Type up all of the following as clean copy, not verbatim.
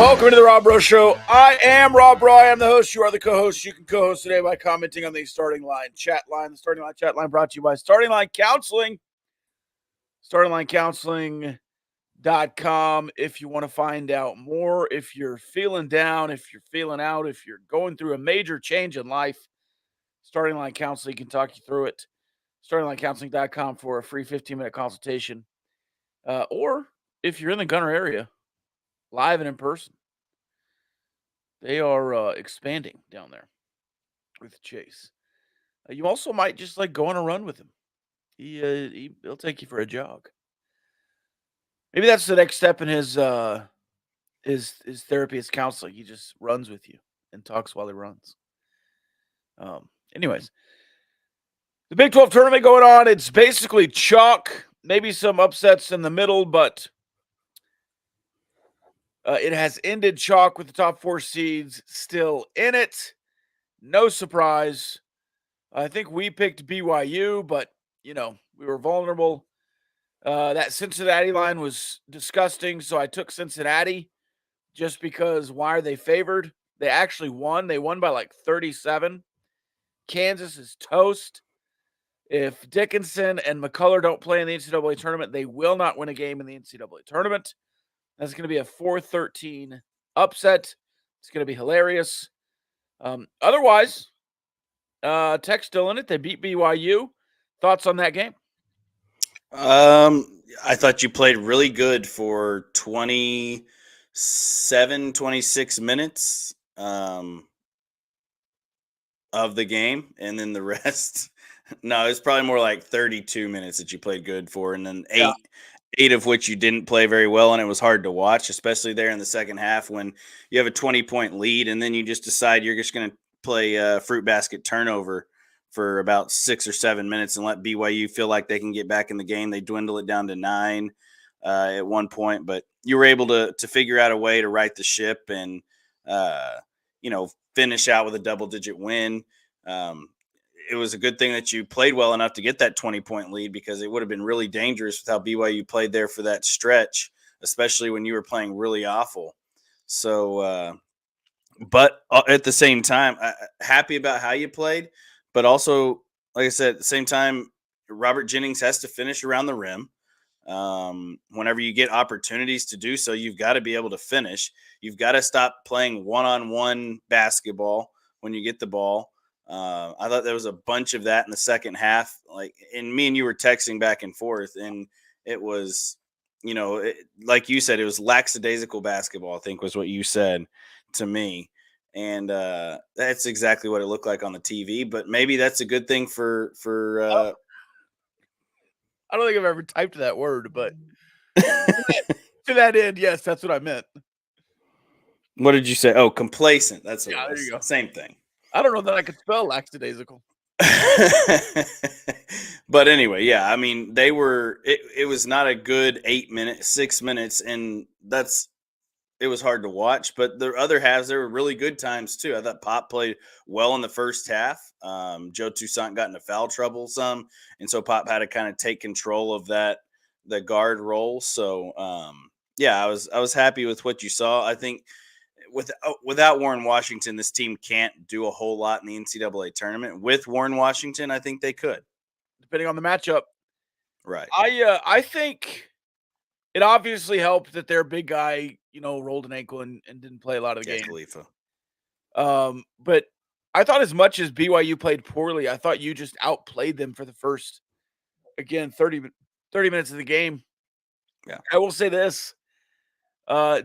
Welcome to the Rob Bro Show. I am Rob Bro. I am the host. You are the co-host. You can co-host today by commenting on the starting line chat line. The starting line chat line brought to you by Starting Line Counseling. StartingLineCounseling.com if you want to find out more. If you're feeling down, if you're feeling out, if you're going through a major change in life, Starting Line Counseling can talk you through it. StartingLineCounseling.com for a free 15-minute consultation. Or if you're in the Gunner area, live and in person. They are expanding down there with Chase. You also might just like go on a run with him. He'll take you for a jog. Maybe that's the next step in his therapy, his counseling. He just runs with you and talks while he runs. Anyways, the Big 12 tournament going on. It's basically chalk. Maybe some upsets in the middle, but it has ended chalk with the top four seeds still in it. No surprise. I think we picked BYU, but, we were vulnerable. That Cincinnati line was disgusting, so I took Cincinnati just because why are they favored? They actually won. They won by like 37. Kansas is toast. If Dickinson and McCullough don't play in the NCAA tournament, they will not win a game in the NCAA tournament. That's going to be a 4-13 upset. It's going to be hilarious. Otherwise, Tech's still in it. They beat BYU. Thoughts on that game? I thought you played really good for 27, 26 minutes of the game. And then the rest, no, it's probably more like 32 minutes that you played good for. And then eight of which you didn't play very well. And it was hard to watch, especially there in the second half when you have a 20-point lead. And then you just decide you're just going to play fruit basket turnover for about 6 or 7 minutes and let BYU feel like they can get back in the game. They dwindle it down to 9 at one point, but you were able to figure out a way to right the ship and, finish out with a double-digit win. It was a good thing that you played well enough to get that 20-point lead because it would have been really dangerous with how BYU played there for that stretch, especially when you were playing really awful. So, but at the same time, happy about how you played. But also, like I said, at the same time, Robert Jennings has to finish around the rim. Whenever you get opportunities to do so, you've got to be able to finish. You've got to stop playing one-on-one basketball when you get the ball. I thought there was a bunch of that in the second half. And me and you were texting back and forth, and it was, like you said, it was lackadaisical basketball, I think was what you said to me. And that's exactly what it looked like on the TV. But maybe that's a good thing for I don't think I've ever typed that word, but to that end, yes, that's what I meant. What did you say? Oh, complacent. That's what Yeah, it was. there you go. Same thing. I don't know that I could spell lackadaisical. But anyway, yeah, I mean, it was not a good 6 minutes, and it was hard to watch. But the other halves, there were really good times too. I thought Pop played well in the first half. Joe Toussaint got into foul trouble some, and so Pop had to kind of take control of the guard role. So yeah, I was happy with what you saw. I think without Warren Washington, this team can't do a whole lot in the NCAA tournament. With Warren Washington, I think they could, depending on the matchup. Right. I think it obviously helped that their big guy, rolled an ankle and didn't play a lot of the game. Khalifa. But I thought as much as BYU played poorly, I thought you just outplayed them for the first, again, 30 minutes of the game. Yeah. I will say this.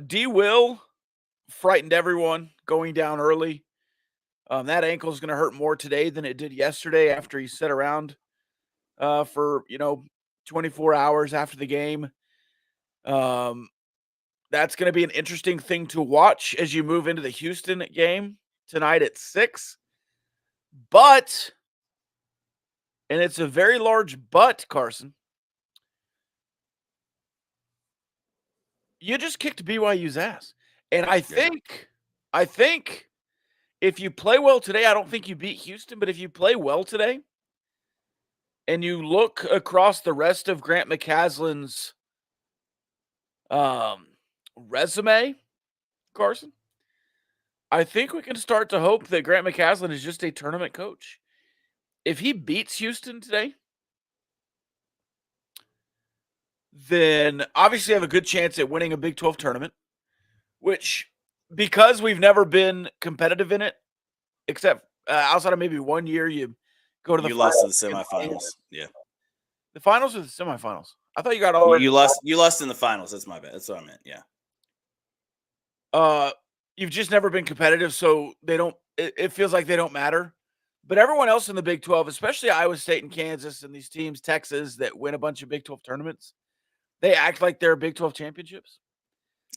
D. Will frightened everyone going down early. That ankle is going to hurt more today than it did yesterday after he sat around for 24 hours after the game. That's going to be an interesting thing to watch as you move into the Houston game tonight at 6. But, and it's a very large but, Carson, you just kicked BYU's ass. And I think if you play well today, I don't think you beat Houston, but if you play well today and you look across the rest of Grant McCaslin's resume, Carson, I think we can start to hope that Grant McCasland is just a tournament coach. If he beats Houston today, then obviously have a good chance at winning a Big 12 tournament, which, because we've never been competitive in it, except outside of maybe 1 year, you go to the You lost to the finals. semifinals. Yeah. The finals or the semifinals? I thought you got all. You lost in the finals. That's my bad. That's what I meant. Yeah. You've just never been competitive, so they don't. It feels like they don't matter. But everyone else in the Big 12, especially Iowa State and Kansas and these teams, Texas, that win a bunch of Big 12 tournaments, they act like they're Big 12 championships.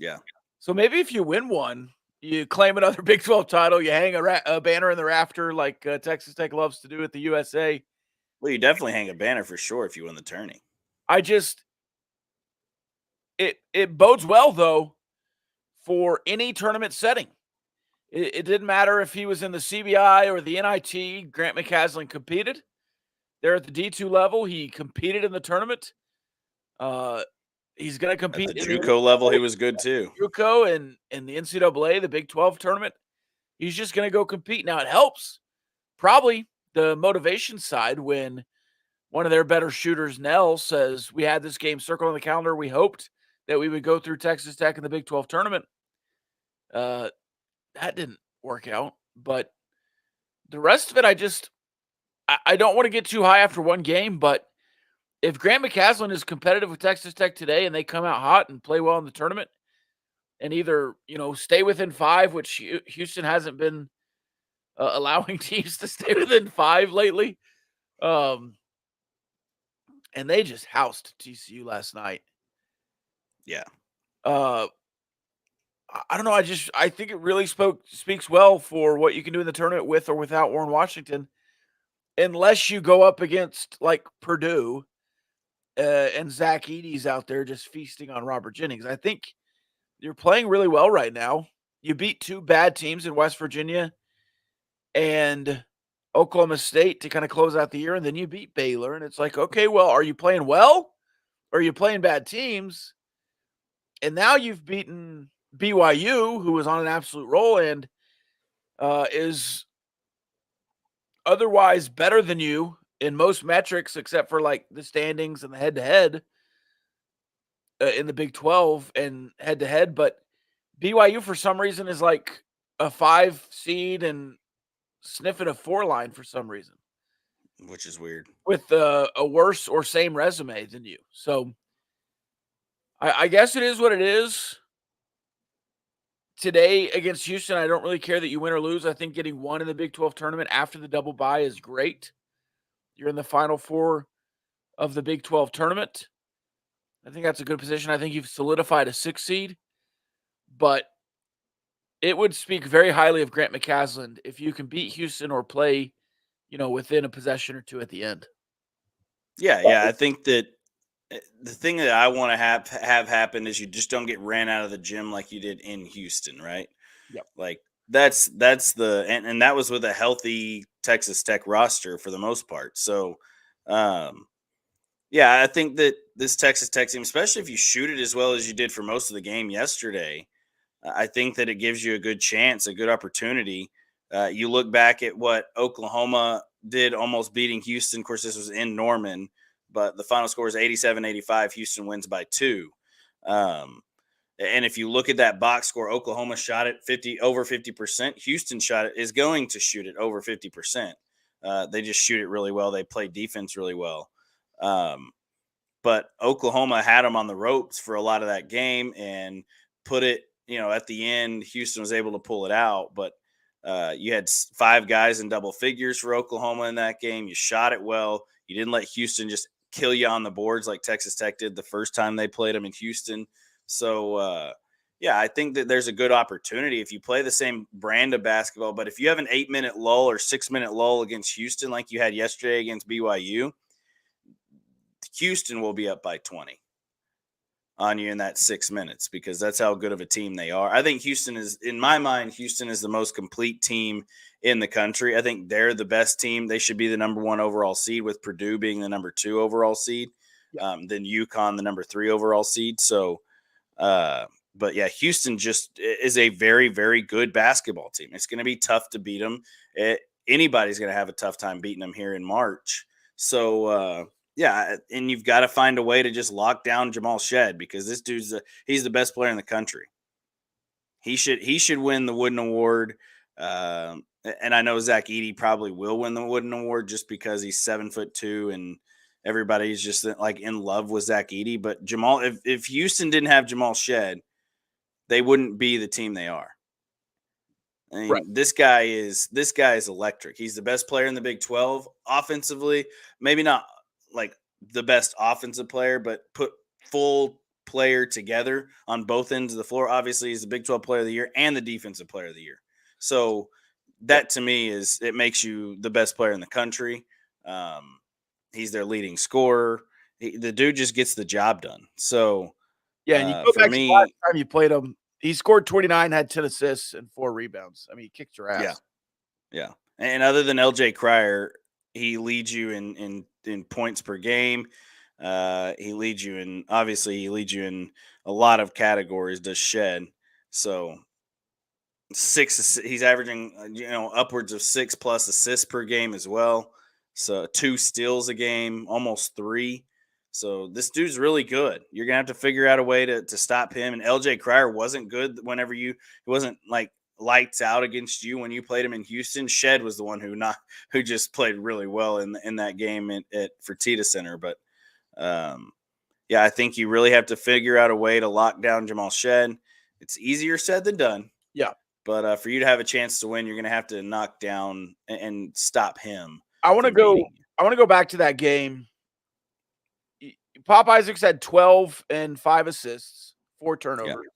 Yeah. So maybe if you win one, you claim another Big 12 title, you hang a banner in the rafter like Texas Tech loves to do at the USA. Well, you definitely hang a banner for sure if you win the tourney. It bodes well, though, for any tournament setting. It didn't matter if he was in the CBI or the NIT. Grant McCasland competed. There at the D2 level, he competed in the tournament. He's going to compete at the JUCO level. He was good too. JUCO and in the NCAA, the Big 12 tournament. He's just going to go compete. Now, it helps probably the motivation side when one of their better shooters, Nell, says, we had this game circled on the calendar. We hoped that we would go through Texas Tech in the Big 12 tournament. That didn't work out. But the rest of it, I don't want to get too high after one game, but if Grant McCasland is competitive with Texas Tech today and they come out hot and play well in the tournament and either, stay within 5, which Houston hasn't been allowing teams to stay within 5 lately. And they just housed TCU last night. Yeah. I don't know. I think it really speaks well for what you can do in the tournament with or without Warren Washington, unless you go up against like Purdue and Zach Edey's out there just feasting on Robert Jennings. I think you're playing really well right now. You beat 2 bad teams in West Virginia and Oklahoma State to kind of close out the year, and then you beat Baylor, and it's like, okay, well, are you playing well or are you playing bad teams? And now you've beaten BYU, who was on an absolute roll and is otherwise better than you in most metrics, except for like the standings and the head-to-head in the Big 12 and head-to-head. But BYU, for some reason, is like a 5 seed and sniffing a 4 line for some reason. Which is weird. With a worse or same resume than you. So I guess it is what it is. Today against Houston, I don't really care that you win or lose. I think getting 1 in the Big 12 tournament after the double bye is great. You're in the Final 4 of the Big 12 tournament. I think that's a good position. I think you've solidified a 6 seed. But it would speak very highly of Grant McCasland if you can beat Houston or play, within a possession or 2 at the end. Yeah. I think that the thing that I want to have happen is you just don't get ran out of the gym like you did in Houston, right? Yep. Like that's the and that was with a healthy Texas Tech roster for the most part. So, I think that this Texas Tech team, especially if you shoot it as well as you did for most of the game yesterday, I think that it gives you a good chance, a good opportunity. You look back at what Oklahoma did, almost beating Houston. Of course, this was in Norman, but the final score is 87-85. Houston wins by 2. And if you look at that box score, Oklahoma shot it over 50%. Houston is going to shoot it over 50%. They just shoot it really well. They play defense really well. But Oklahoma had them on the ropes for a lot of that game and put it, at the end, Houston was able to pull it out. But you had 5 guys in double figures for Oklahoma in that game. You shot it well. You didn't let Houston just kill you on the boards like Texas Tech did the first time they played them in Houston. So, I think that there's a good opportunity if you play the same brand of basketball. But if you have an 8-minute lull or 6-minute lull against Houston like you had yesterday against BYU, Houston will be up by 20 on you in that 6 minutes because that's how good of a team they are. I think in my mind, Houston is the most complete team in the country. I think they're the best team. They should be the number 1 overall seed, with Purdue being the number 2 overall seed. Then UConn, the number 3 overall seed. So But yeah, Houston just is a very, very good basketball team. It's going to be tough to beat them. Anybody's going to have a tough time beating them here in March. So, yeah, and you've got to find a way to just lock down Jamal Shed, because this dude's he's the best player in the country. He should win the Wooden Award. And I know Zach Edey probably will win the Wooden Award just because he's 7'2" and everybody's just like in love with Zach Edey. But Jamal, if Houston didn't have Jamal Shed, they wouldn't be the team they are. I mean, Right. this guy is electric. He's the best player in the Big 12 offensively. Maybe not like the best offensive player, but put full player together on both ends of the floor. Obviously, he's the Big 12 player of the year and the defensive player of the year. So that to me it makes you the best player in the country. He's their leading scorer. The dude just gets the job done. So Yeah, and you go for back to me, last time you played him, he scored 29, had 10 assists and 4 rebounds. I mean, he kicked your ass. Yeah. And other than LJ Cryer, he leads you in points per game. He leads you in a lot of categories, does Shed. So he's averaging upwards of 6+ assists per game as well. So 2 steals a game, almost 3. So this dude's really good. You're gonna have to figure out a way to stop him. And LJ Cryer wasn't good whenever he wasn't like lights out against you when you played him in Houston. Shed was the one who just played really well in that game at Fertitta Center. But yeah, I think you really have to figure out a way to lock down Jamal Shed. It's easier said than done. Yeah. But for you to have a chance to win, you're going to have to knock down and stop him. I want to go back to that game. Pop Isaacs had 12 and 5 assists, 4 turnovers.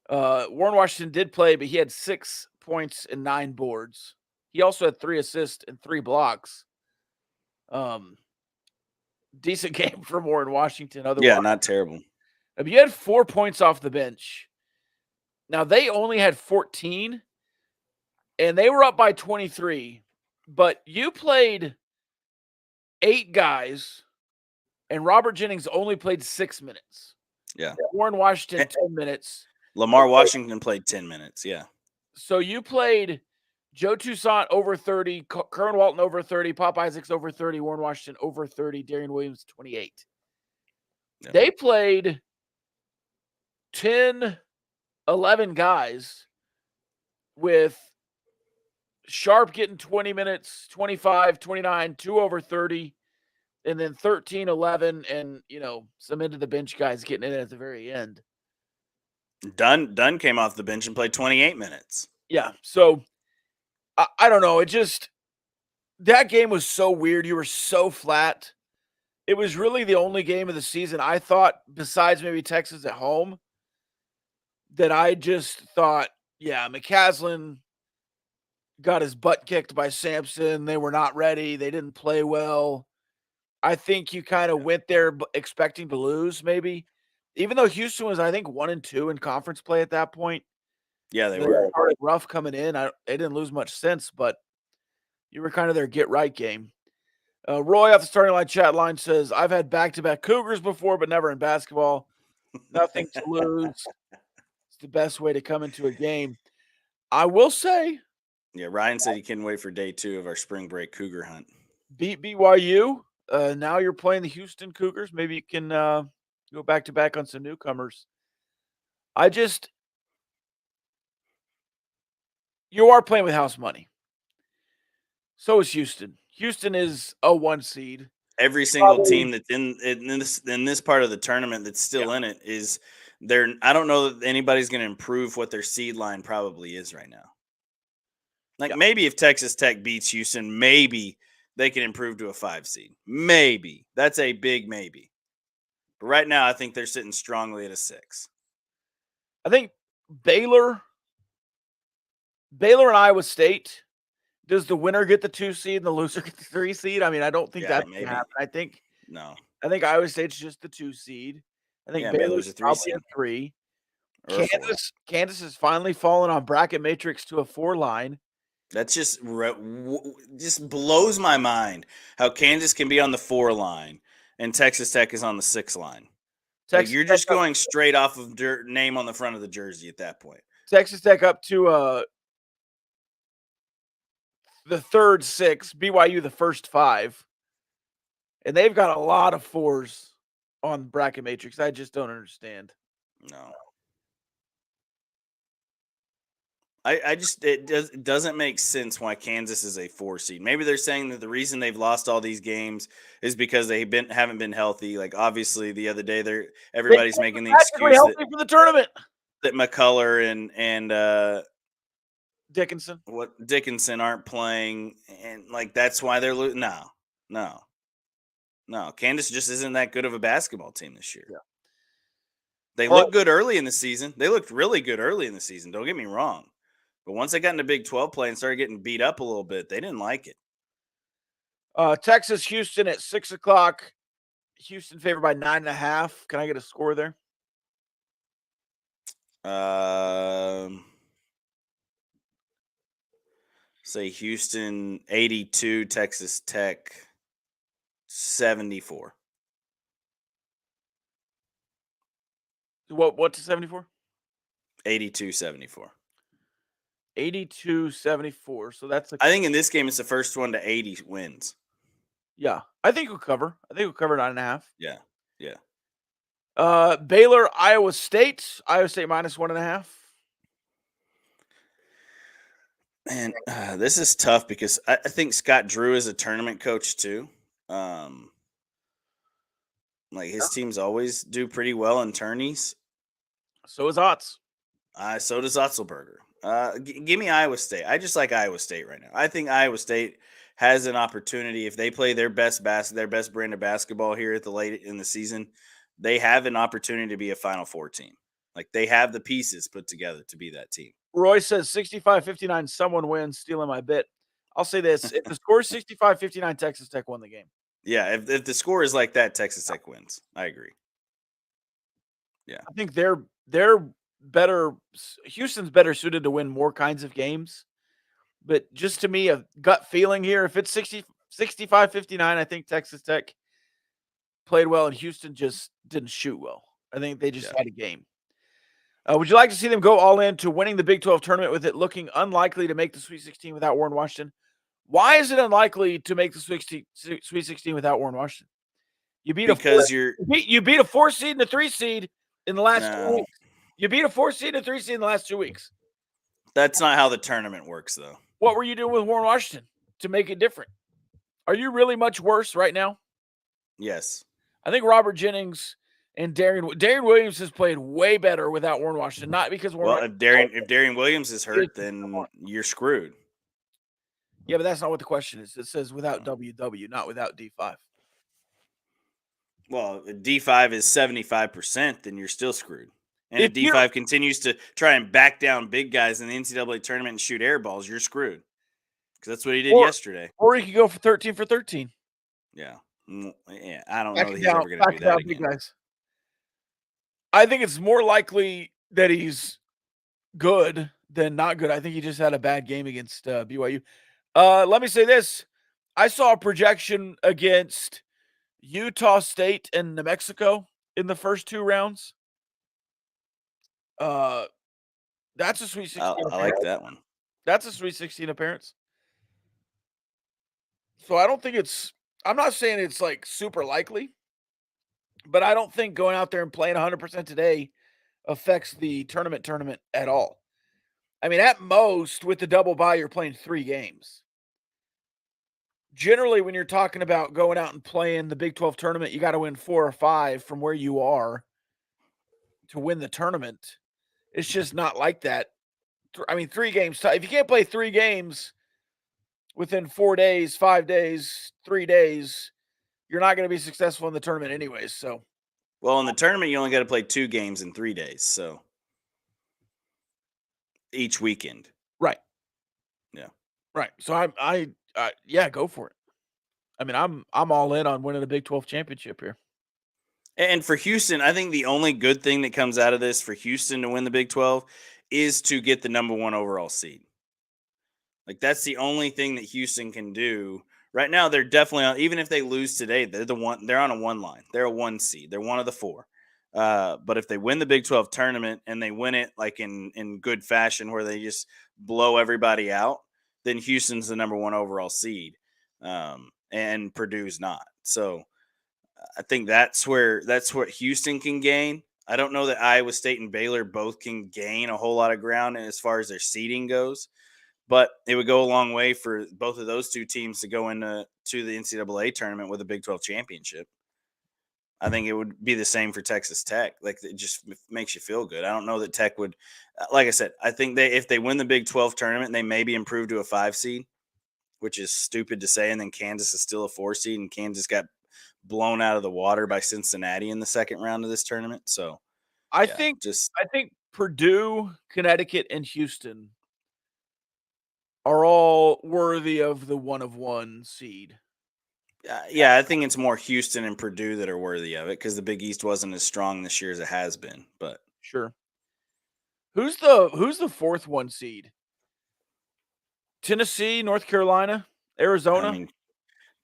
Warren Washington did play, but he had 6 points and 9 boards. He also had 3 assists and 3 blocks. Decent game from Warren Washington. Otherwise, yeah, not terrible. If you had 4 points off the bench. Now, they only had 14, and they were up by 23. But you played 8 guys, and Robert Jennings only played 6 minutes. Yeah. Warren Washington, 10 minutes. Lamar Washington played 10 minutes, yeah. So you played Joe Toussaint over 30, Kerwin Walton over 30, Pop Isaacs over 30, Warren Washington over 30, Darian Williams 28. Yeah. They played 10, 11 guys with Sharp getting 20 minutes, 25, 29, 2 over 30, and then 13, 11, and, some into the bench guys getting in at the very end. Dunn came off the bench and played 28 minutes. Yeah, so I don't know. That game was so weird. You were so flat. It was really the only game of the season I thought, besides maybe Texas at home, that I just thought, yeah, McCaslin got his butt kicked by Sampson. They were not ready. They didn't play well. I think you kind of went there expecting to lose, maybe. Even though Houston was, I think, 1-2 in conference play at that point. Yeah, they were rough coming in. They didn't lose much sense, but you were kind of their get-right game. Roy off the starting line chat line says, I've had back-to-back Cougars before, but never in basketball. Nothing to lose. It's the best way to come into a game. I will say. Yeah, Ryan said he couldn't wait for day 2 of our spring break Cougar hunt. Beat BYU. Now you're playing the Houston Cougars. Maybe you can go back-to-back on some newcomers. You are playing with house money. So is Houston. Houston is a 1 seed. Every single team that's in this part of the tournament that's still in it is there. I don't know that anybody's going to improve what their seed line probably is right now. Like maybe if Texas Tech beats Houston, maybe they can improve to a 5 seed. Maybe. That's a big maybe. But right now, I think they're sitting strongly at a 6. I think Baylor and Iowa State. Does the winner get the 2 seed and the loser get the 3 seed? I mean, I don't think that's going to happen. I think Iowa State's just the 2 seed. I think Baylor's a 3 seed. 3. Kansas has finally fallen on bracket matrix to a 4 line. That's just blows my mind how Kansas can be on the 4 line and Texas Tech is on the 6 line. Like Texas you're Tech just up, going straight off of name on the front of the jersey at that point. Texas Tech up to the third 6, BYU the first 5. And they've got a lot of 4s on bracket matrix. I just don't understand. No. I just it doesn't make sense why Kansas is a 4 seed. Maybe they're saying that the reason they've lost all these games is because they haven't been healthy. Like obviously the other day everybody's making the Practically excuse healthy for the tournament. that McCullough and Dickinson. what Dickinson aren't playing, and like that's why they're losing. No. Kansas just isn't that good of a basketball team this year. Yeah. They Well, looked good early in the season. They looked really good early in the season. Don't get me wrong. But once they got into Big 12 play and started getting beat up a little bit, they didn't like it. Texas, Houston at 6 o'clock. Houston favored by 9.5. Can I get a score there? Say Houston 82, Texas Tech 74. What to 74? 82-74. 82-74. So that's I think in this game it's the first one to 80 wins. Yeah. I think we'll cover. I think we'll cover 9.5. Yeah. Baylor, Iowa State. Iowa State minus 1.5. Man, this is tough because I think Scott Drew is a tournament coach too. Like his teams always do pretty well in tourneys. So is Otts. So does Otzelberger. Give me Iowa State. I just like Iowa State right now. I think Iowa State has an opportunity if they play their best brand of basketball here at the late in the season. They have an opportunity to be a Final Four team. Like they have the pieces put together to be that team. Roy says 65-59, someone wins, stealing my bit. I'll say this. If the score is 65-59, Texas Tech won the game. Yeah, if the score is like that, Texas Tech wins. I agree. Yeah. I think they're better. Houston's better suited to win more kinds of games. But just to me, a gut feeling here, if it's 65-59, I think Texas Tech played well and Houston just didn't shoot well. I think they just had a game. Would you like to see them go all in to winning the Big 12 tournament with it looking unlikely to make the Sweet 16 without Warren Washington? Why is it unlikely to make the Sweet 16 without Warren Washington? You beat you beat a 4 seed and a 3 seed in the last 2 weeks. You beat a 4 seed and a 3 seed in the last 2 weeks. That's not how the tournament works, though. What were you doing with Warren Washington to make it different? Are you really much worse right now? Yes. I think Robert Jennings and Darian Williams has played way better without Warren Washington. Not because if Darian Williams is hurt, then you're screwed. Yeah, but that's not what the question is. It says without WW, not without D5. Well, if D5 is 75%, then you're still screwed. And if D5 continues to try and back down big guys in the NCAA tournament and shoot air balls, you're screwed. Because that's what he did yesterday. Or he could go for 13 for 13. Yeah. I don't know that he's ever going to do that again. Guys. I think it's more likely that he's good than not good. I think he just had a bad game against BYU. Let me say this. I saw a projection against Utah State and New Mexico in the first 2 rounds. That's a Sweet 16 I like that one. That's a Sweet 16 appearance. So I don't think I'm not saying it's like super likely, but I don't think going out there and playing 100% today affects the tournament at all. I mean, at most with the double bye, you're playing 3 games. Generally, when you're talking about going out and playing the Big 12 tournament, you got to win 4 or 5 from where you are to win the tournament. It's just not like that. I mean, 3 games. If you can't play 3 games within 4 days, 5 days, 3 days, you're not going to be successful in the tournament anyways. So, well, in the tournament, you only got to play 2 games in 3 days. So each weekend. Right. Yeah. Right. So yeah, go for it. I mean, I'm all in on winning a Big 12 championship here. And for Houston, I think the only good thing that comes out of this for Houston to win the Big 12 is to get the number 1 overall seed. Like that's the only thing that Houston can do. Right now, they're definitely on, even if they lose today, they're on a 1 line. They're a 1 seed. They're one of the 4. But if they win the Big 12 tournament and they win it like in good fashion where they just blow everybody out, then Houston's the number one overall seed, and Purdue's not. So I think that's what Houston can gain. I don't know that Iowa State and Baylor both can gain a whole lot of ground as far as their seeding goes, but it would go a long way for both of those two teams to go into the NCAA tournament with a Big 12 championship. I think it would be the same for Texas Tech. Like, it just makes you feel good. I don't know that Tech would, like I said, I think if they win the Big 12 tournament, they maybe improve to a 5 seed, which is stupid to say. And then Kansas is still a 4 seed, and Kansas got blown out of the water by Cincinnati in the second round of this tournament. So I yeah, think Purdue, Connecticut, and Houston are all worthy of the 1 of 1 seed. Yeah, I think it's more Houston and Purdue that are worthy of it because the Big East wasn't as strong this year as it has been. But sure, who's the 4th 1 seed? Tennessee, North Carolina, Arizona. I mean,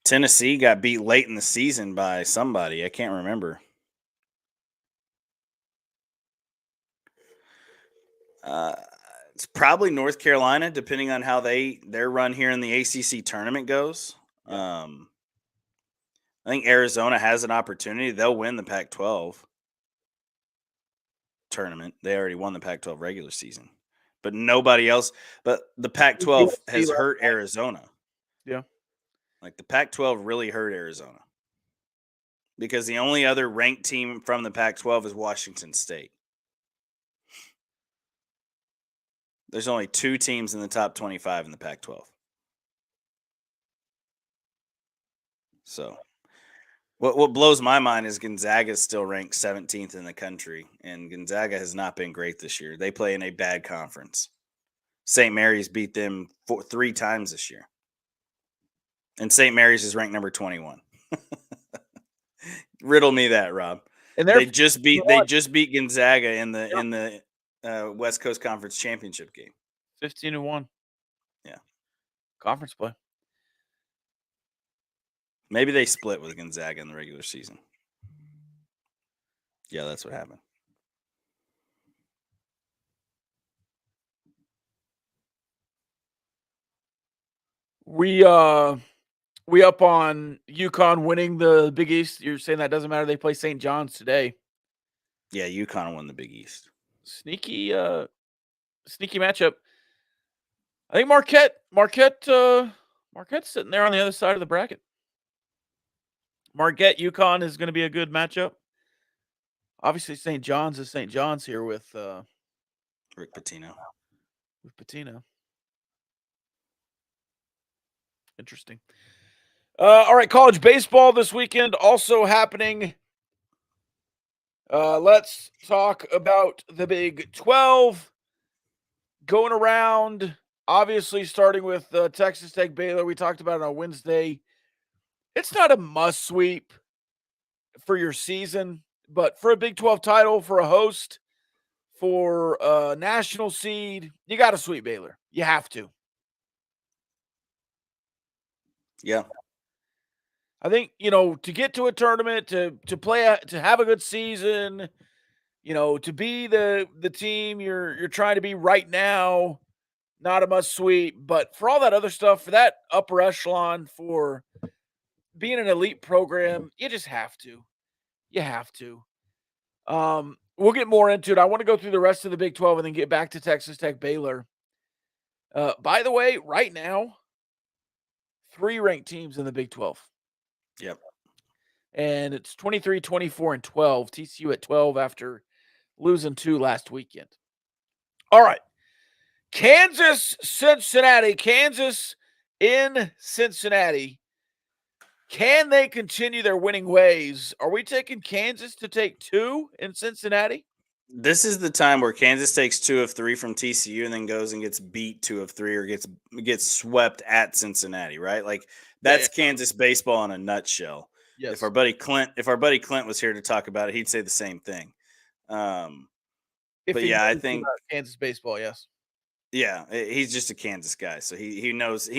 Tennessee got beat late in the season by somebody. I can't remember. It's probably North Carolina, depending on how their run here in the ACC tournament goes. Yeah. I think Arizona has an opportunity. They'll win the Pac-12 tournament. They already won the Pac-12 regular season, but nobody else. But the Pac-12 has hurt Arizona. Yeah, like the Pac-12 really hurt Arizona because the only other ranked team from the Pac-12 is Washington State. There's only 2 teams in the top 25 in the Pac-12. So what blows my mind is Gonzaga is still ranked 17th in the country, and Gonzaga has not been great this year. They play in a bad conference. St. Mary's beat them 3 times this year. And St. Mary's is ranked number 21. Riddle me that, Rob. And they just beat Gonzaga in the West Coast Conference Championship game. 15-1. Yeah. Conference play. Maybe they split with Gonzaga in the regular season. Yeah, that's what happened. We up on UConn winning the Big East. You're saying that doesn't matter. They play St. John's today. Yeah, UConn won the Big East. Sneaky matchup. I think Marquette's sitting there on the other side of the bracket. Marquette, UConn is going to be a good matchup. Obviously, St. John's is St. John's here with Rick Pitino. With Pitino. Interesting. All right, college baseball this weekend also happening. Let's talk about the Big 12 going around. Obviously, starting with Texas Tech Baylor. We talked about it on Wednesday. It's not a must sweep for your season, but for a Big 12 title, for a host, for a national seed, you got to sweep Baylor. You have to. Yeah. I think, to get to a tournament, to play, to have a good season, to be the team you're trying to be right now, not a must sweep. But for all that other stuff, for that upper echelon, for being an elite program, you just have to. You have to. We'll get more into it. I want to go through the rest of the Big 12 and then get back to Texas Tech Baylor. By the way, right now, 3 ranked teams in the Big 12. Yep. And it's 23, 24, and 12. TCU at 12 after losing 2 last weekend. All right. Kansas, Cincinnati. Kansas in Cincinnati. Can they continue their winning ways? Are we taking Kansas to take 2 in Cincinnati? This is the time where Kansas takes 2 of 3 from TCU and then goes and gets beat 2 of 3 or gets swept at Cincinnati, right? Like that's Kansas baseball in a nutshell. Yes. If our buddy Clint was here to talk about it, he'd say the same thing. I think Kansas baseball, yes. Yeah, he's just a Kansas guy, so he knows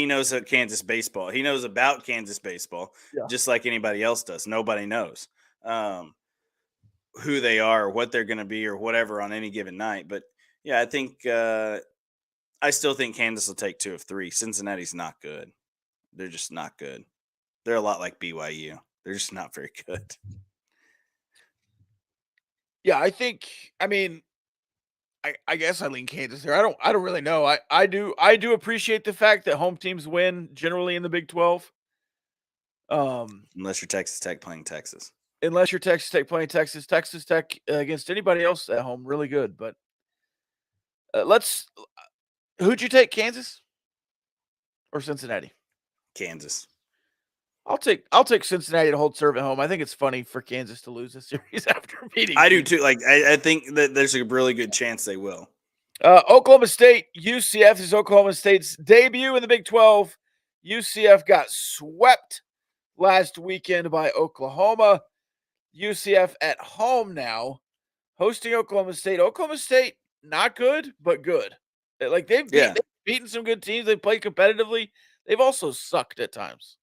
Kansas baseball. He knows about Kansas baseball, just like anybody else does. Nobody knows. who they are, or what they're going to be, or whatever on any given night. But yeah, I think I still think Kansas will take 2 of 3. Cincinnati's not good. They're just not good. They're a lot like BYU. They're just not very good. Yeah, I guess I lean Kansas there. I don't really know. I do appreciate the fact that home teams win generally in the Big 12. Unless you're Texas Tech playing Texas. Unless you're Texas Tech playing Texas. Texas Tech against anybody else at home, really good. But let's. Who'd you take, Kansas or Cincinnati? Kansas. I'll take Cincinnati to hold serve at home. I think it's funny for Kansas to lose a series after beating. I do too. Like I think that there's a really good chance they will. Oklahoma State, UCF is Oklahoma State's debut in the Big 12. UCF got swept last weekend by Oklahoma. UCF at home now, hosting Oklahoma State. Oklahoma State, not good, but good. Like they've beaten some good teams. They've played competitively. They've also sucked at times.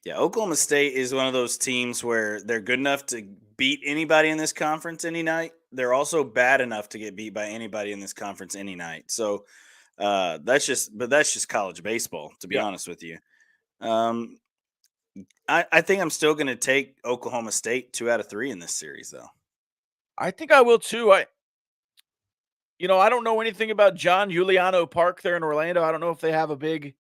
Yeah, Oklahoma State is one of those teams where they're good enough to beat anybody in this conference any night. They're also bad enough to get beat by anybody in this conference any night. So that's just college baseball, to be honest with you. I think I'm still going to take Oklahoma State 2 out of 3 in this series, though. I think I will too. I don't know anything about John Giuliano Park there in Orlando. I don't know if they have a big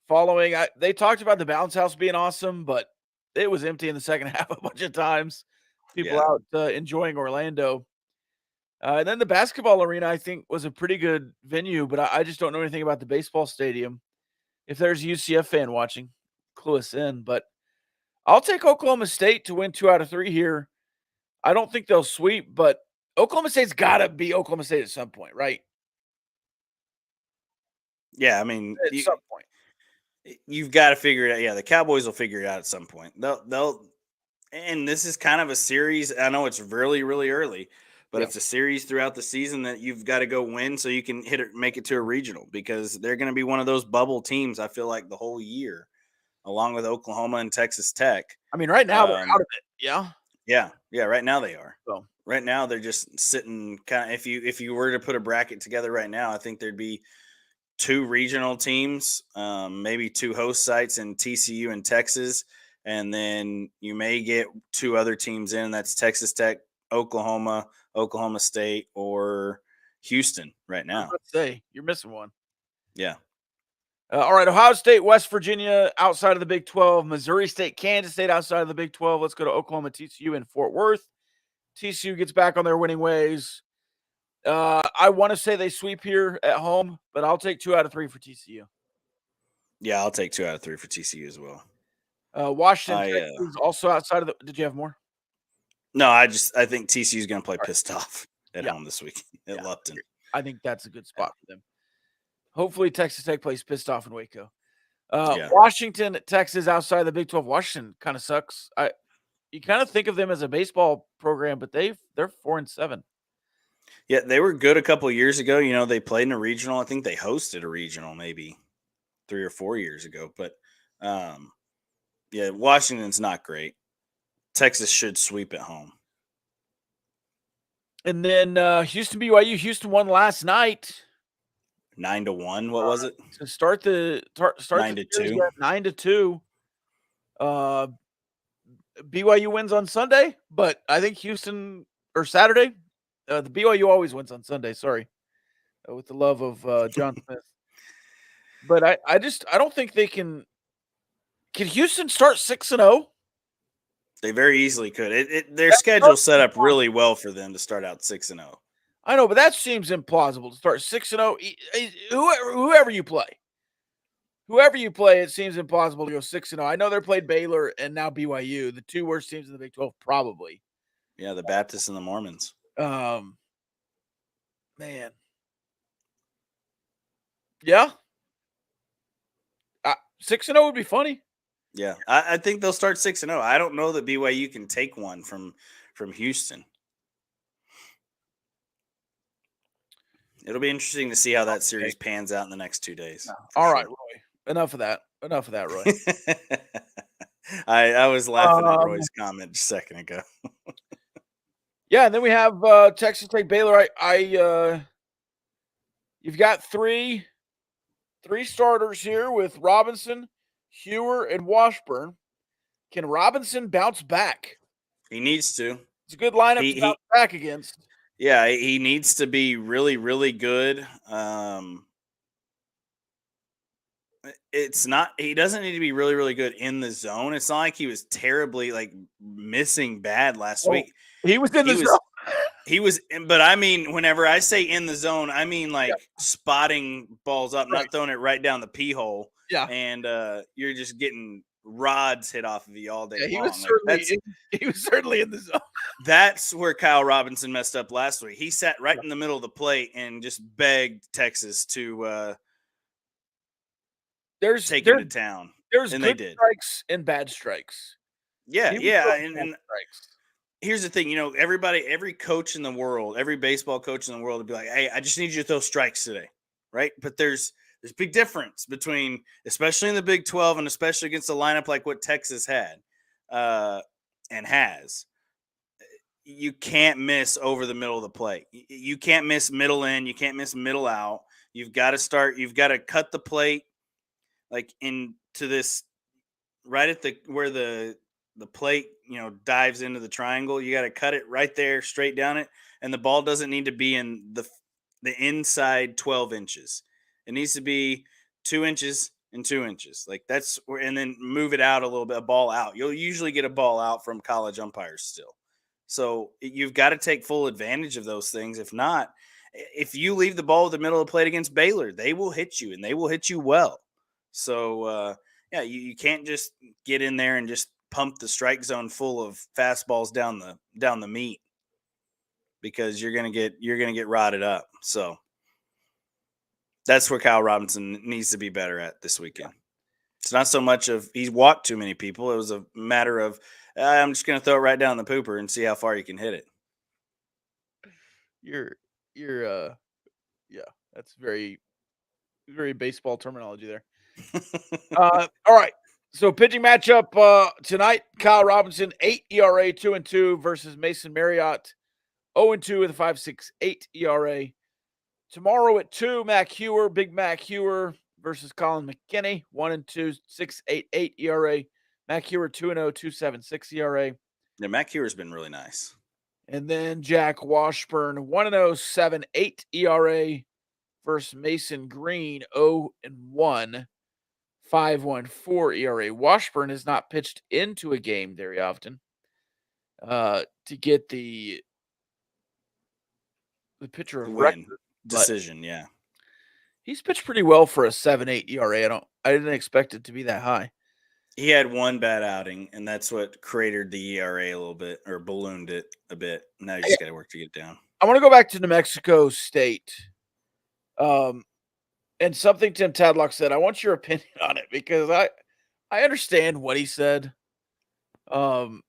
following. They talked about the bounce house being awesome, but it was empty in the second half a bunch of times. People out enjoying Orlando. And then the basketball arena, I think, was a pretty good venue, but I just don't know anything about the baseball stadium. If there's a UCF fan watching, clue us in. But I'll take Oklahoma State to win 2 out of 3 here. I don't think they'll sweep, but Oklahoma State's got to be Oklahoma State at some point, right? Yeah, I mean, At some point. You've got to figure it out. Yeah, the Cowboys will figure it out at some point. They'll and this is kind of a series. I know it's really, really early, but it's a series throughout the season that you've got to go win so you can make it to a regional, because they're going to be one of those bubble teams, I feel like, the whole year, along with Oklahoma and Texas Tech. I mean, right now they're out of it. Yeah. Yeah. Right now they are. So right now they're just sitting kind of. If you were to put a bracket together right now, I think there'd be 2 regional teams, maybe 2 host sites in TCU and Texas. And then you may get 2 other teams in. That's Texas Tech, Oklahoma, Oklahoma State, or Houston right now. Let's say you're missing one. Yeah. All right. Ohio State, West Virginia outside of the Big 12. Missouri State, Kansas State outside of the Big 12. Let's go to Oklahoma, TCU in Fort Worth. TCU gets back on their winning ways. I want to say they sweep here at home, but I'll take 2 out of 3 for TCU. Yeah, I'll take 2 out of 3 for TCU as well. Washington Texas also outside of the. Did you have more? No, I think TCU is going to play pissed off at home this week at Lupton. I think that's a good spot for them. Hopefully, Texas Tech plays pissed off in Waco. Washington, Texas outside of the Big 12. Washington kind of sucks. You kind of think of them as a baseball program, but they're 4-7. Yeah, they were good a couple of years ago. You know, they played in a regional. I think they hosted a regional maybe 3 or 4 years ago. But, Washington's not great. Texas should sweep at home. And then Houston, BYU. Houston won last night. 9-1. What was it? To start 9-2. 9-2. BYU wins on Sunday, but I think Houston or Saturday. The BYU always wins on Sunday. Sorry, with the love of John Smith. But I don't think they can. Can Houston start 6-0? They very easily could. Their schedule set up really well for them to start out 6-0. I know, but that seems implausible to start 6-0. Whoever you play, it seems impossible to go 6-0. I know they played Baylor and now BYU, the 2 worst teams in the Big 12, probably. Yeah, the Baptists and the Mormons. Man. Yeah. 6-0 would be funny. Yeah, I think they'll start 6-0. I don't know that BYU can take one from Houston. It'll be interesting to see how that series pans out in the next 2 days. All right, Roy. Enough of that, Roy. I was laughing at Roy's comment just a second ago. Yeah, and then we have Texas Tech Baylor. You've got three starters here with Robinson, Hewer, and Washburn. Can Robinson bounce back? He needs to. It's a good lineup to He bounce back against. yeah, he needs to be really, really good. It's not he doesn't need to be really, really good in the zone. It's not like he was terribly like missing bad last Oh, week. he was in He the zone. he was, but I mean, whenever I say in the zone, I mean Yeah, like spotting balls up, right. not throwing it right down the pee hole, Yeah. and you're just getting rods hit off of you all day Yeah, long. Like he was certainly in the zone. that's where Kyle Robinson messed up last week. He sat right in the middle of the plate and just begged Texas to There's take him there's to town, there's and they good did. strikes and bad strikes. Yeah, He was yeah, throwing bad and strikes. here's the thing, every coach in the world, every baseball coach in the world would be like, "Hey, I just need you to throw strikes today," right? But there's big difference between, especially in the Big 12, and especially against a lineup like what Texas had uh, and has. You can't miss over the middle of the plate. You can't miss middle in. You can't miss middle out. You've got to start. You've got to cut the plate like into this right at the where the plate dives into the triangle. You got to cut it right there, straight down it, and the ball doesn't need to be in the inside 12 inches. It needs to be 2 inches and 2 inches. Like that's where, and then move it out a little bit, a ball out. You'll usually get a ball out from college umpires still. So you've got to take full advantage of those things. If not, if you leave the ball at the middle of the plate against Baylor, they will hit you, and they will hit you well. So yeah, you can't just get in there and just pump the strike zone full of fastballs down the meat, because you're gonna get rotted up. So that's where Kyle Robinson needs to be better at this weekend. It's not so much of he's walked too many people. It was a matter of I'm just gonna throw it right down the pooper and see how far you can hit it. You're yeah, that's very very baseball terminology there. All right. So pitching matchup tonight, Kyle Robinson, 8 ERA, 2-2 versus Mason Marriott, 0-2 with a 5.68 ERA. Tomorrow at 2, Big Mac Hewer versus Colin McKinney, 1-2, 6.88 ERA. Mac Hewer 2-0, 2.76 ERA. Yeah, Mac Hewer's been really nice. And then Jack Washburn, 1-0, 7.8 ERA versus Mason Green, 0-1. 5.14 ERA. Washburn has not pitched into a game very often to get the pitcher of record, but Decision, yeah. he's pitched pretty well for a 7.8 ERA. I didn't expect it to be that high. He had one bad outing, and that's what cratered the ERA a little bit, or ballooned it a bit. Now you just got to work to get it down. I want to go back to New Mexico State. And something Tim Tadlock said, I want your opinion on it because I understand what he said. And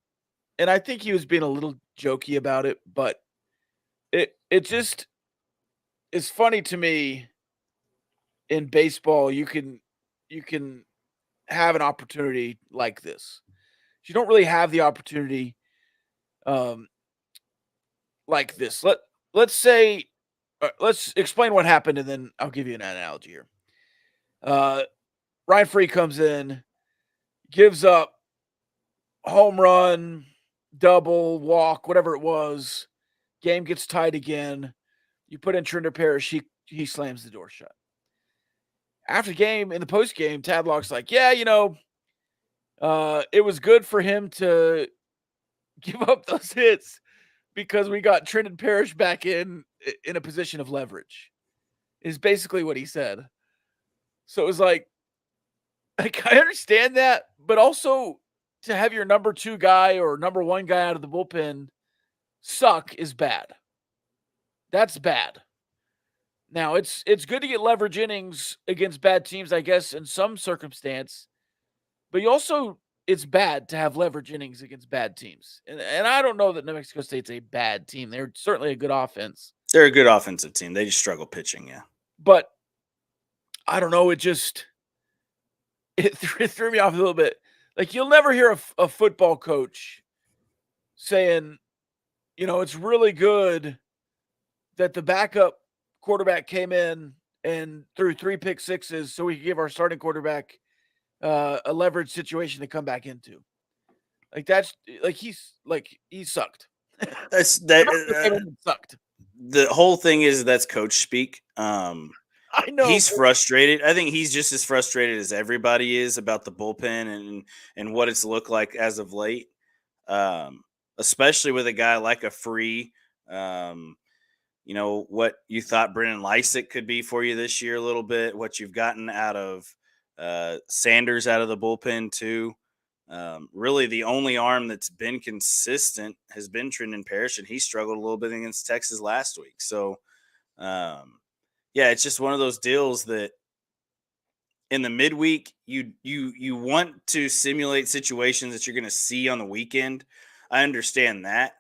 I think he was being a little jokey about it, but it just is funny to me. In baseball, you can have an opportunity like this. You don't really have the opportunity like this. Let's say let's explain what happened, and then I'll give you an analogy here. Ryan Free comes in, gives up home run, double, walk, whatever it was. Game gets tied again. You put in Trinder Parrish, he slams the door shut. After the game, in the post game, Tadlock's like, yeah, it was good for him to give up those hits because we got Trenton Parrish back in a position of leverage, is basically what he said. So it was like I understand that, but also to have your number 2 guy or number 1 guy out of the bullpen suck is bad. That's bad. Now it's good to get leverage innings against bad teams, I guess, in some circumstance, but you also it's bad to have leverage innings against bad teams. And I don't know that New Mexico State's a bad team. They're certainly a good offense. They're a good offensive team. They just struggle pitching, yeah. But I don't know. It threw me off a little bit. Like you'll never hear a football coach saying, it's really good that the backup quarterback came in and threw 3 pick sixes so we could give our starting quarterback a leverage situation to come back into. Like that's he sucked. That's that. Sucked. The whole thing is that's coach speak. I know. He's frustrated. I think he's just as frustrated as everybody is about the bullpen and what it's looked like as of late. Especially with a guy like a Free. What you thought Brennan Lysick could be for you this year a little bit, what you've gotten out of Sanders out of the bullpen too. Really, the only arm that's been consistent has been Trenton Parrish, and he struggled a little bit against Texas last week. So, yeah, it's just one of those deals that in the midweek you want to simulate situations that you're going to see on the weekend. I understand that,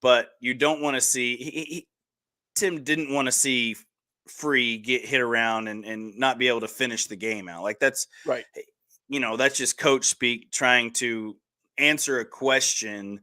but you don't want to see. Tim didn't want to see Free get hit around and not be able to finish the game out. Like that's right. That's just coach speak trying to answer a question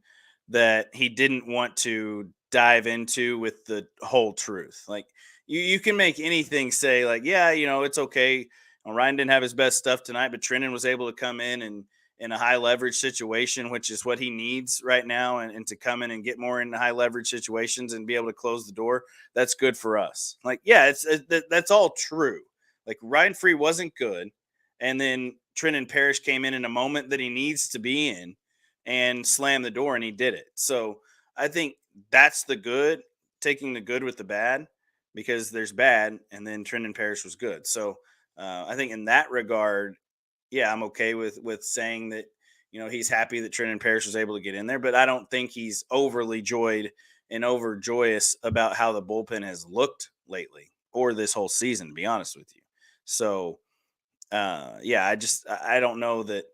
that he didn't want to dive into with the whole truth. Like you can make anything say like, yeah, it's okay. Ryan didn't have his best stuff tonight, but Trenton was able to come in a high leverage situation, which is what he needs right now. And to come in and get more in high leverage situations and be able to close the door. That's good for us. Like, yeah, that's all true. Like Ryan Free wasn't good. And then Trenton Parrish came in a moment that he needs to be in and slammed the door, and he did it. So I think that's the good, taking the good with the bad, because there's bad, and then Trenton Parrish was good. So I think in that regard, yeah, I'm okay with saying that, he's happy that Trenton Parrish was able to get in there, but I don't think he's overly joyed and overjoyous about how the bullpen has looked lately or this whole season, to be honest with you. So, yeah, I don't know that,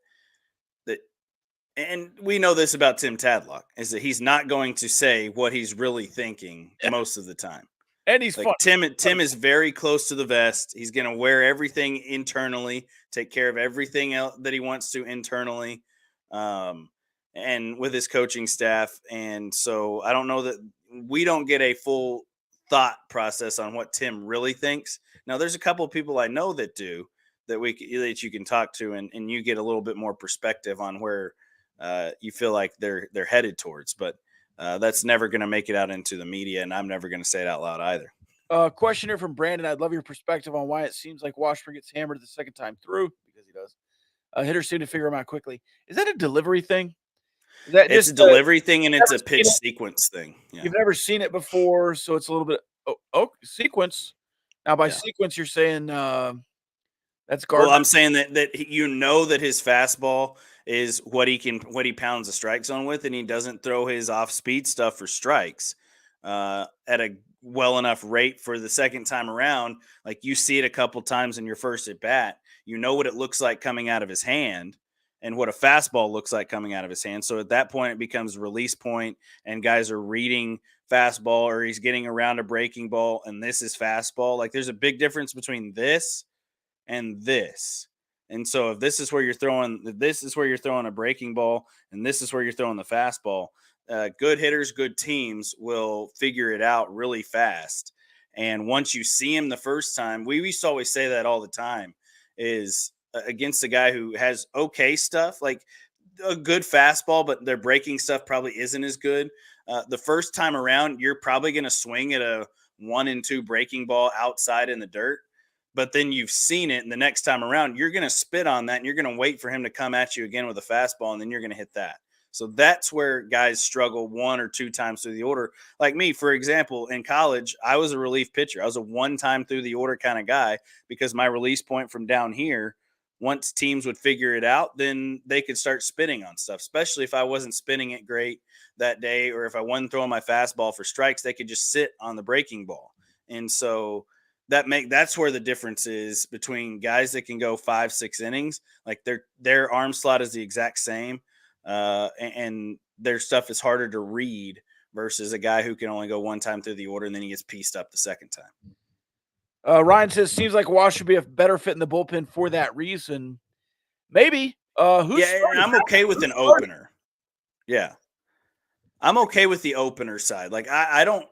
and we know this about Tim Tadlock, is that he's not going to say what he's really thinking most of the time. And he's like Tim is very close to the vest. He's going to wear everything internally, take care of everything else that he wants to internally, and with his coaching staff. And so I don't know that we don't get a full thought process on what Tim really thinks. Now, there's a couple of people I know that do, that you can talk to, and you get a little bit more perspective on where you feel like they're headed towards. But that's never going to make it out into the media, and I'm never going to say it out loud either. Question here from Brandon. I'd love your perspective on why it seems like Washburn gets hammered the second time through, because he does. Hitters seem to figure him out quickly. Is that a delivery thing? It's a delivery thing, and it's a pitch sequence thing. Yeah. You've never seen it before, so it's a little bit sequence. Now, by sequence, you're saying that's garbage. Well, I'm saying that that his fastball is what he pounds the strike zone with, and he doesn't throw his off speed stuff for strikes at a well enough rate for the second time around. Like you see it a couple times in your first at bat, what it looks like coming out of his hand and what a fastball looks like coming out of his hand. So at that point, it becomes release point, and guys are reading fastball, or he's getting around a breaking ball, and this is fastball. Like there's a big difference between this and this. And so if this is where you're throwing a breaking ball, and this is where you're throwing the fastball, good hitters, good teams will figure it out really fast. And once you see him the first time, we used to always say that all the time, is against a guy who has okay stuff, like a good fastball, but their breaking stuff probably isn't as good. The first time around, you're probably going to swing at a 1-2 breaking ball outside in the dirt. But then you've seen it, and the next time around, you're going to spit on that, and you're going to wait for him to come at you again with a fastball, and then you're going to hit that. So that's where guys struggle 1 or 2 times through the order. Like me, for example, in college, I was a relief pitcher. I was a 1-time through the order kind of guy, because my release point from down here, once teams would figure it out, then they could start spinning on stuff, especially if I wasn't spinning it great that day, or if I wasn't throwing my fastball for strikes, they could just sit on the breaking ball. And so that's where the difference is between guys that can go 5-6 innings, like their arm slot is the exact same, and their stuff is harder to read, versus a guy who can only go 1 time through the order and then he gets pieced up the second time. Ryan says, seems like Wash should be a better fit in the bullpen for that reason. Maybe. I'm okay with an opener. Yeah. I'm okay with the opener side. Like I don't.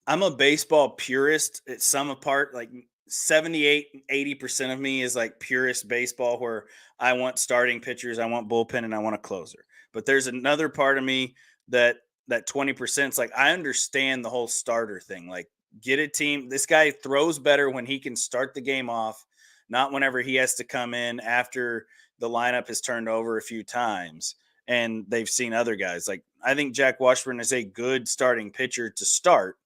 I'm a baseball purist at some part. Like 78, 80% of me is like purist baseball, where I want starting pitchers, I want bullpen, and I want a closer. But there's another part of me that 20% is like, I understand the whole starter thing. Like, get a team. This guy throws better when he can start the game off, not whenever he has to come in after the lineup has turned over a few times and they've seen other guys. Like, I think Jack Washburn is a good starting pitcher to start,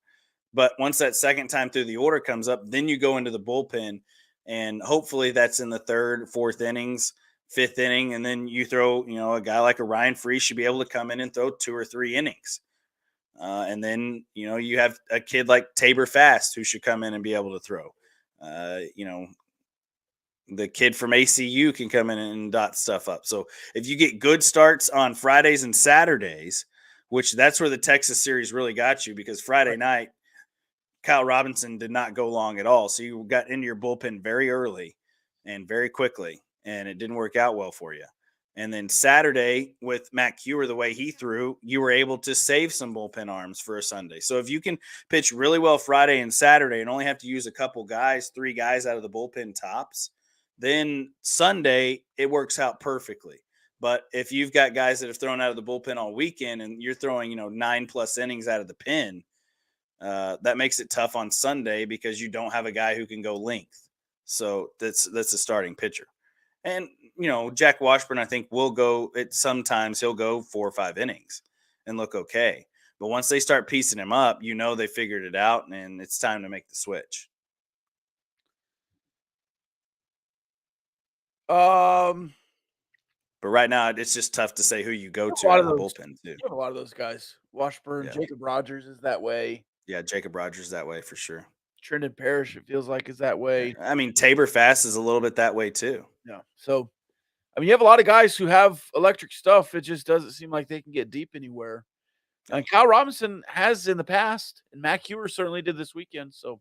but once that second time through the order comes up, then you go into the bullpen, and hopefully that's in the third, fourth innings, fifth inning, and then you throw, a guy like a Ryan Free should be able to come in and throw 2 or 3 innings. And then, you have a kid like Tabor Fast who should come in and be able to throw. The kid from ACU can come in and dot stuff up. So if you get good starts on Fridays and Saturdays, which that's where the Texas series really got you, because Friday night, Kyle Robinson did not go long at all. So you got into your bullpen very early and very quickly, and it didn't work out well for you. And then Saturday with Matt Kewer, the way he threw, you were able to save some bullpen arms for a Sunday. So if you can pitch really well Friday and Saturday and only have to use a couple guys, 3 guys out of the bullpen tops, then Sunday it works out perfectly. But if you've got guys that have thrown out of the bullpen all weekend and you're throwing, 9+ innings out of the pen, that makes it tough on Sunday because you don't have a guy who can go length. So that's a starting pitcher. And, Jack Washburn, I think, will go sometimes he'll go 4 or 5 innings and look okay. But once they start piecing him up, they figured it out and it's time to make the switch. But right now, it's just tough to say who you go to out of the bullpen, too. You have a lot of those guys. Washburn, Jacob Rogers is that way. Yeah, Jacob Rogers that way for sure. Trendon Parrish, it feels like, is that way. I mean, Tabor Fast is a little bit that way, too. Yeah. So, you have a lot of guys who have electric stuff. It just doesn't seem like they can get deep anywhere. And Kyle Robinson has in the past, and Matt Kewer certainly did last weekend. So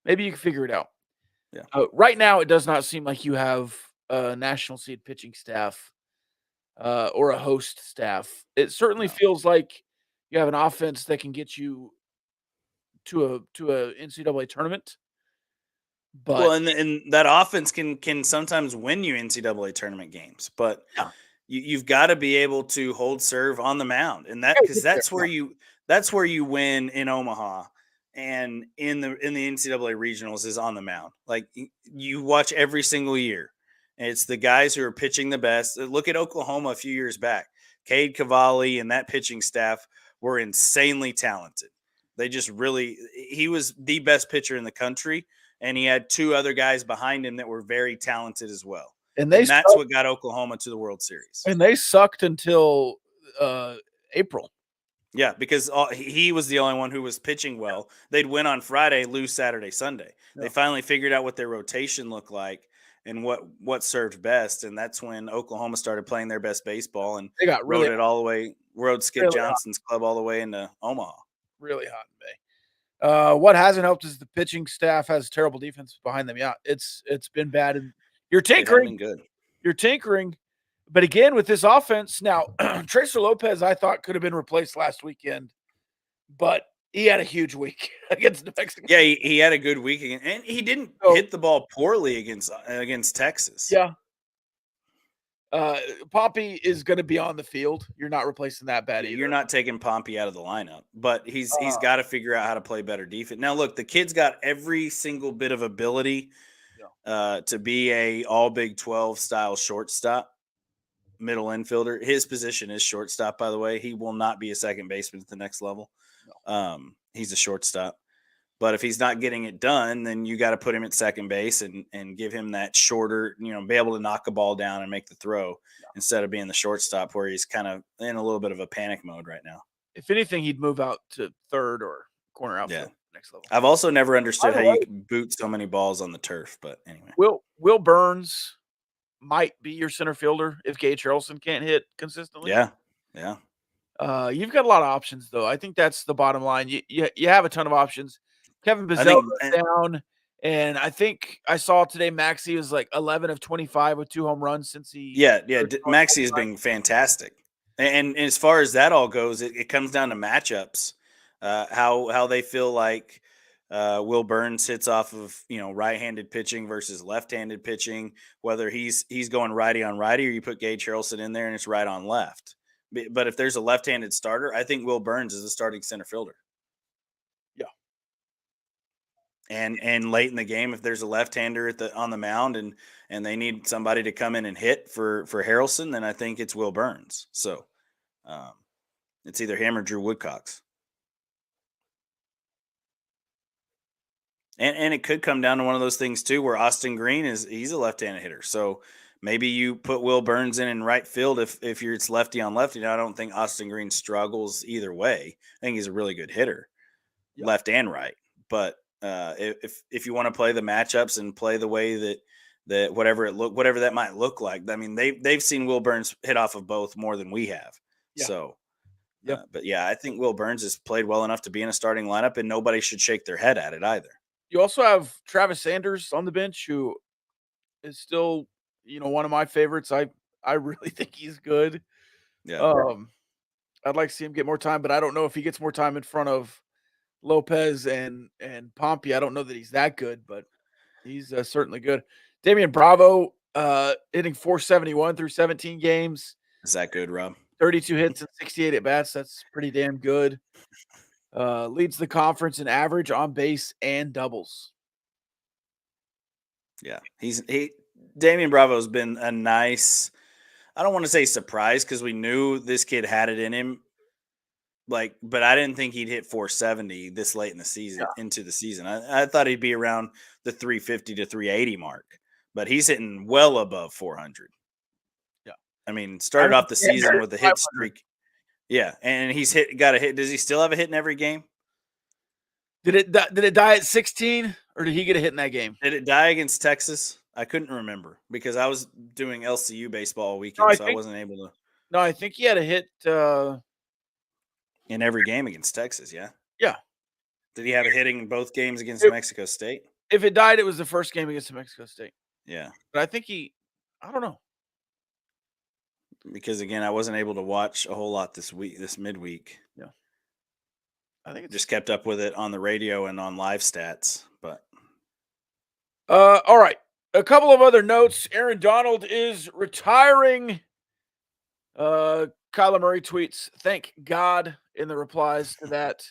maybe you can figure it out. Yeah. Right now, it does not seem like you have a national seed pitching staff or a host staff. It certainly feels like you have an offense that can get you to a NCAA tournament. But and that offense can sometimes win you NCAA tournament games, but you've got to be able to hold serve on the mound, and that's where you win in Omaha and in the NCAA regionals is on the mound. Like, you watch every single year, and it's the guys who are pitching the best. Look at Oklahoma a few years back. Cade Cavalli and that pitching staff were insanely talented. They just he was the best pitcher in the country, and he had 2 other guys behind him that were very talented as well. And that's what got Oklahoma to the World Series. And they sucked until April. Yeah, because he was the only one who was pitching well. They'd win on Friday, lose Saturday, Sunday. Yeah. They finally figured out what their rotation looked like and what served best, and that's when Oklahoma started playing their best baseball and they got rode it all the way, rode Skip really Johnson's club all the way into Omaha. Really hot in May. What hasn't helped is the pitching staff has terrible defense behind them. Yeah, it's been bad, and you're tinkering. Good. You're tinkering. But again, with this offense, now, Tracer Lopez, I thought, could have been replaced last weekend, but he had a huge week against New Mexico. Yeah, he had a good week, and he didn't hit the ball poorly against Texas. Yeah. Pompey is going to be on the field. You're not replacing that bad either. You're not taking Pompey out of the lineup, but he's got to figure out how to play better defense. Now, look, the kid's got every single bit of ability to be a all Big 12 style shortstop. Middle infielder. His position is shortstop, by the way. He will not be a second baseman at the next level. No. He's a shortstop. But if he's not getting it done, then you got to put him at second base and give him that shorter, be able to knock a ball down and make the throw instead of being the shortstop where he's kind of in a little bit of a panic mode right now. If anything, he'd move out to third or corner outfield next level. I've also never understood how you can boot so many balls on the turf, but anyway. Will Burns might be your center fielder if Gage Harrelson can't hit consistently. Yeah. You've got a lot of options, though. I think that's the bottom line. You have a ton of options. Kevin Bazell is down, and I think I saw today Maxey was like 11 of 25 with 2 home runs since he. Yeah. Maxey has been fantastic. And as far as that all goes, it comes down to matchups, how they feel like Will Burns hits off of right-handed pitching versus left-handed pitching, whether he's going righty on righty or you put Gage Harrelson in there and it's right on left. But if there's a left-handed starter, I think Will Burns is the starting center fielder. Yeah. And late in the game, if there's a left-hander on the mound and they need somebody to come in and hit for Harrelson, then I think it's Will Burns. So it's either him or Drew Woodcocks. And it could come down to one of those things too, where Austin Green he's a left-handed hitter. So maybe you put Will Burns in right field if it's lefty on lefty. Now I don't think Austin Green struggles either way. I think he's a really good hitter, left and right. But if you want to play the matchups and play the way that whatever that might look like, I mean they've seen Will Burns hit off of both more than we have. Yeah. So, but yeah, I think Will Burns has played well enough to be in a starting lineup, and nobody should shake their head at it either. You also have Travis Sanders on the bench, who is still, one of my favorites. I really think he's good. Yeah. I'd like to see him get more time, but I don't know if he gets more time in front of Lopez and Pompey. I don't know that he's that good, but he's certainly good. Damian Bravo hitting .471 through 17 games. Is that good, Rob? 32 hits and 68 at bats. That's pretty damn good. Leads the conference in average on base and doubles. Yeah, Damian Bravo's been a nice, I don't want to say surprise because we knew this kid had it in him. But I didn't think he'd hit 470 this late in the season, into the season. I thought he'd be around the 350 to 380 mark, but he's hitting well above 400. Yeah. I mean, started off the season with a hit streak. Yeah, and he's got a hit. Does he still have a hit in every game? Did it die at 16, or did he get a hit in that game? Did it die against Texas? I couldn't remember because I was doing LCU baseball all weekend, so I wasn't able to. No, I think he had a hit in every game against Texas. Yeah. Yeah. Did he have a hitting in both games against Mexico State? If it died, it was the first game against Mexico State. Yeah. But I think I don't know. Because again, I wasn't able to watch a whole lot this midweek. Yeah. I think just kept up with it on the radio and on live stats, but all right. A couple of other notes. Aaron Donald is retiring. Kyler Murray tweets, "Thank God," in the replies to that.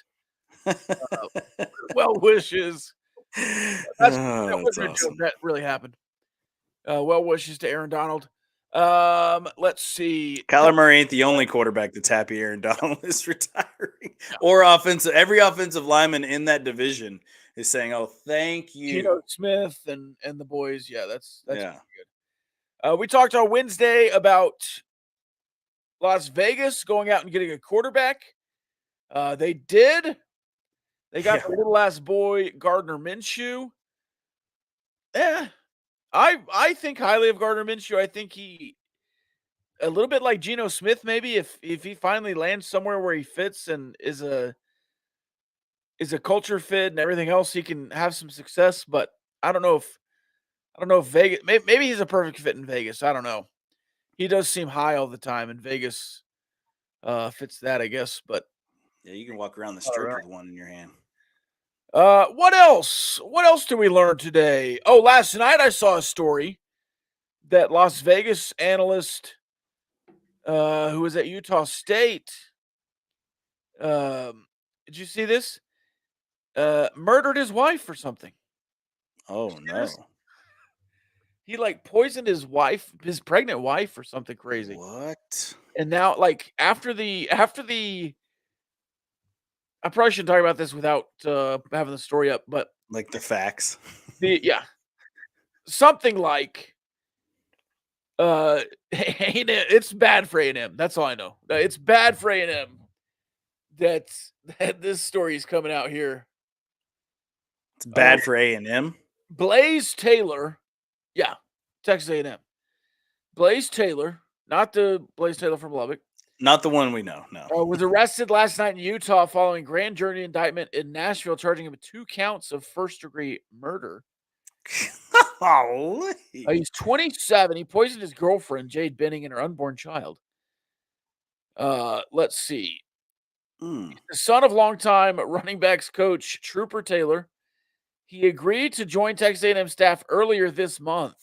Well wishes. That was awesome. That really happened. Well wishes to Aaron Donald. Let's see. Kyler Murray ain't the only quarterback that's happy Aaron Donald is retiring. Or every offensive lineman in that division is saying, "Oh, thank you." Geno Smith and the boys. Yeah, that's good. We talked on Wednesday about Las Vegas going out and getting a quarterback. They did. They got the little ass boy Gardner Minshew. I think highly of Gardner Minshew. I think he a little bit like Geno Smith, maybe if he finally lands somewhere where he fits and is a culture fit and everything else, he can have some success. But I don't know if Vegas. Maybe he's a perfect fit in Vegas. I don't know. He does seem high all the time, and Vegas fits that, I guess. But yeah, you can walk around the strip with one in your hand. What else? What else did we learn today? Oh, last night I saw a story that Las Vegas analyst who was at Utah State. Did you see this? Murdered his wife or something. Oh no. He poisoned his wife, his pregnant wife or something crazy. What? And now after the I probably shouldn't talk about this without having the story up, but the facts. Something like it's bad for A&M. That's all I know. It's bad for A&M that this story is coming out here. It's bad for A&M. Blaze Taylor, Texas A&M. Blaze Taylor, not the Blaze Taylor from Lubbock. Not the one we know, no. Was arrested last night in Utah following grand jury indictment in Nashville, charging him with 2 counts of first-degree murder. He's 27. He poisoned his girlfriend, Jade Benning, and her unborn child. Let's see. Mm. The son of longtime running backs coach Trooper Taylor. He agreed to join Texas A&M staff earlier this month,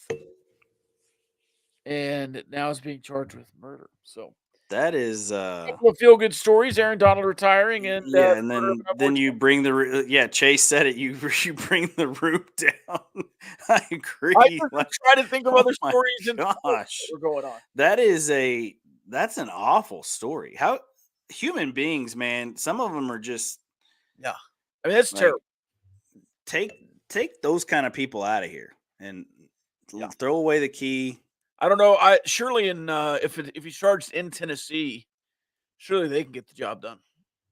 and now is being charged with murder. So, That is a couple of feel-good stories: Aaron Donald retiring, and the yeah, and murder of an then unborn you child. bring the yeah, Chase said it, you bring the roof down. I I agree. was Like, just trying to think of oh other my stories in sports that gosh. were going on. That's an awful story. How human beings, man, some of them are just Yeah, I mean that's like terrible. take take those kind of people out of here and Yeah, throw away the key. I don't know. I surely in if he's charged in Tennessee, surely they can get the job done.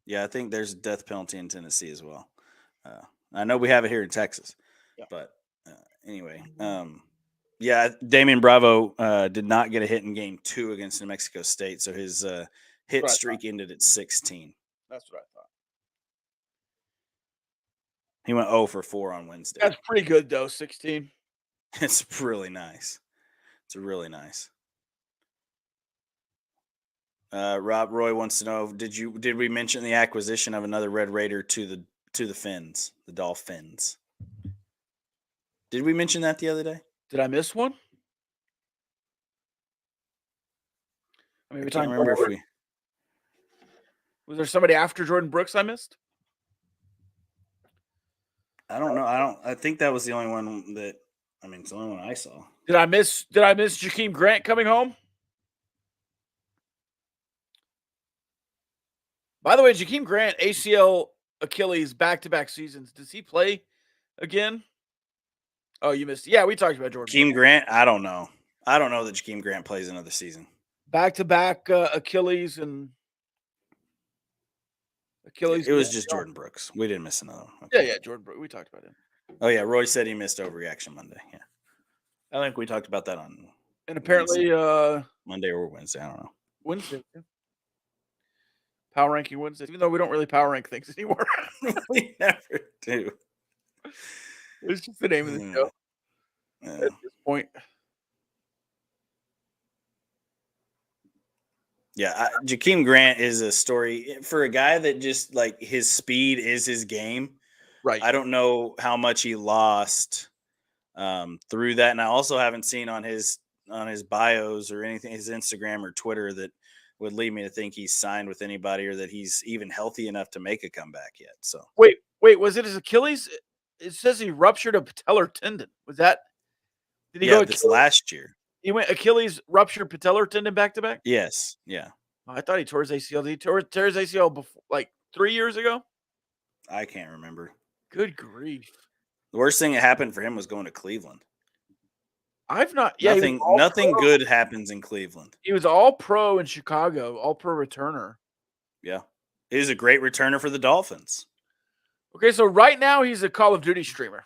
Yeah, I think there's a death penalty in Tennessee as well. Uh, I know we have it here in Texas, Yeah, but uh, anyway, yeah, Damian Bravo did not get a hit in game 2 against New Mexico State, so his that's hit what I thought. streak ended at 16. That's what I thought. He went 0 for 4 on Wednesday. That's pretty good though. 16. It's really nice. It's really nice. Rob Roy wants to know: did we mention the acquisition of another Red Raider to the Fins, the Dolphins? Did we mention that the other day? Did I miss one? I mean, I we can't talking remember if about we. was there somebody after Jordan Brooks I missed? I don't know. I don't. I think that was the only one that. I mean, it's the only one I saw. Did I miss Jakeem Grant coming home? By the way, Jakeem Grant, ACL, Achilles, back-to-back seasons. Does he play again? Oh, you missed. Yeah, we talked about Jordan Brooks. Jakeem Grant. I don't know. I don't know that Jakeem Grant plays another season. Back-to-back Achilles and Achilles. It And was just ACL. Jordan Brooks. We didn't miss another one. Yeah, Okay. yeah, Jordan Brooks. We talked about him. Oh yeah, Roy said he missed overreaction Monday. Yeah, I think we talked about that on And Wednesday, apparently Monday or Wednesday. I don't know. Wednesday. Yeah. Power ranking Wednesdays, even though we don't really power rank things anymore. We never do. It's just the name of the show Yeah. at this point. Yeah, Jakeem Grant is a story for a guy that just like his speed is his game. Right. I don't know how much he lost through that, and I also haven't seen on his bios or anything, his Instagram or Twitter, that would lead me to think he's signed with anybody or that he's even healthy enough to make a comeback yet. So Wait, was it his Achilles? It says he ruptured a patellar tendon. Was that? Did he yeah, go this Achilles? last year, He went Achilles, ruptured patellar tendon back to back? yes, yeah, Oh, I thought he tore his ACL. Did he tear his ACL before, like 3 years ago? I can't remember. Good grief. The worst thing that happened for him was going to Cleveland. I've not. Yeah, Nothing good happens in Cleveland. He was all pro in Chicago, all pro returner. Yeah, he was a great returner for the Dolphins. Okay, so right now he's a Call of Duty streamer.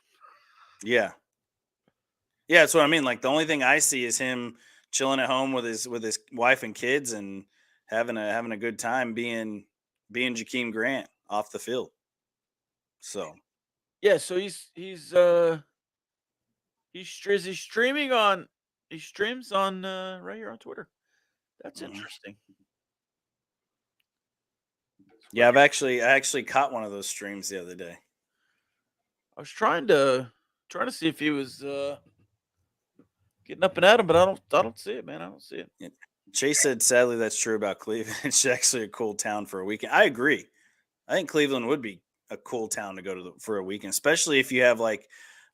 Yeah. Yeah, that's what I mean. Like the only thing I see is him chilling at home with his wife and kids and having a good time being Jakeem Grant off the field. So Yeah, so he's streaming on he streams on right here on Twitter. That's interesting. yeah, I actually caught one of those streams the other day. I was trying to see if he was getting up and at him, but I don't see it, man. I don't see it. Yeah. Chase said, sadly, that's true about Cleveland. It's actually a cool town for a weekend. I agree. I think Cleveland would be a cool town to go to for a weekend, especially if you have like,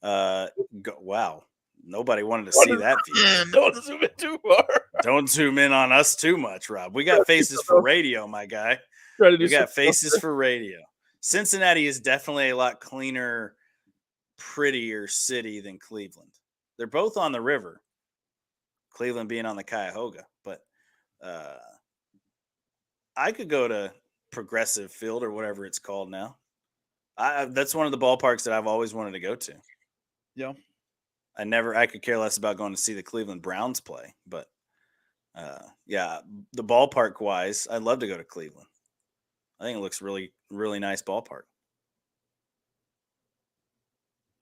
wow, nobody wanted to see that view. Don't zoom in too far. Don't zoom in on us too much, Rob. We got faces for radio, my guy. We got faces for radio. Cincinnati is definitely a lot cleaner, prettier city than Cleveland. They're both on the river. Cleveland being on the Cuyahoga, but I could go to Progressive Field or whatever it's called now. That's one of the ballparks that I've always wanted to go to. Yeah. I could care less about going to see the Cleveland Browns play, but yeah, the ballpark wise, I'd love to go to Cleveland. I think it looks really, really nice ballpark.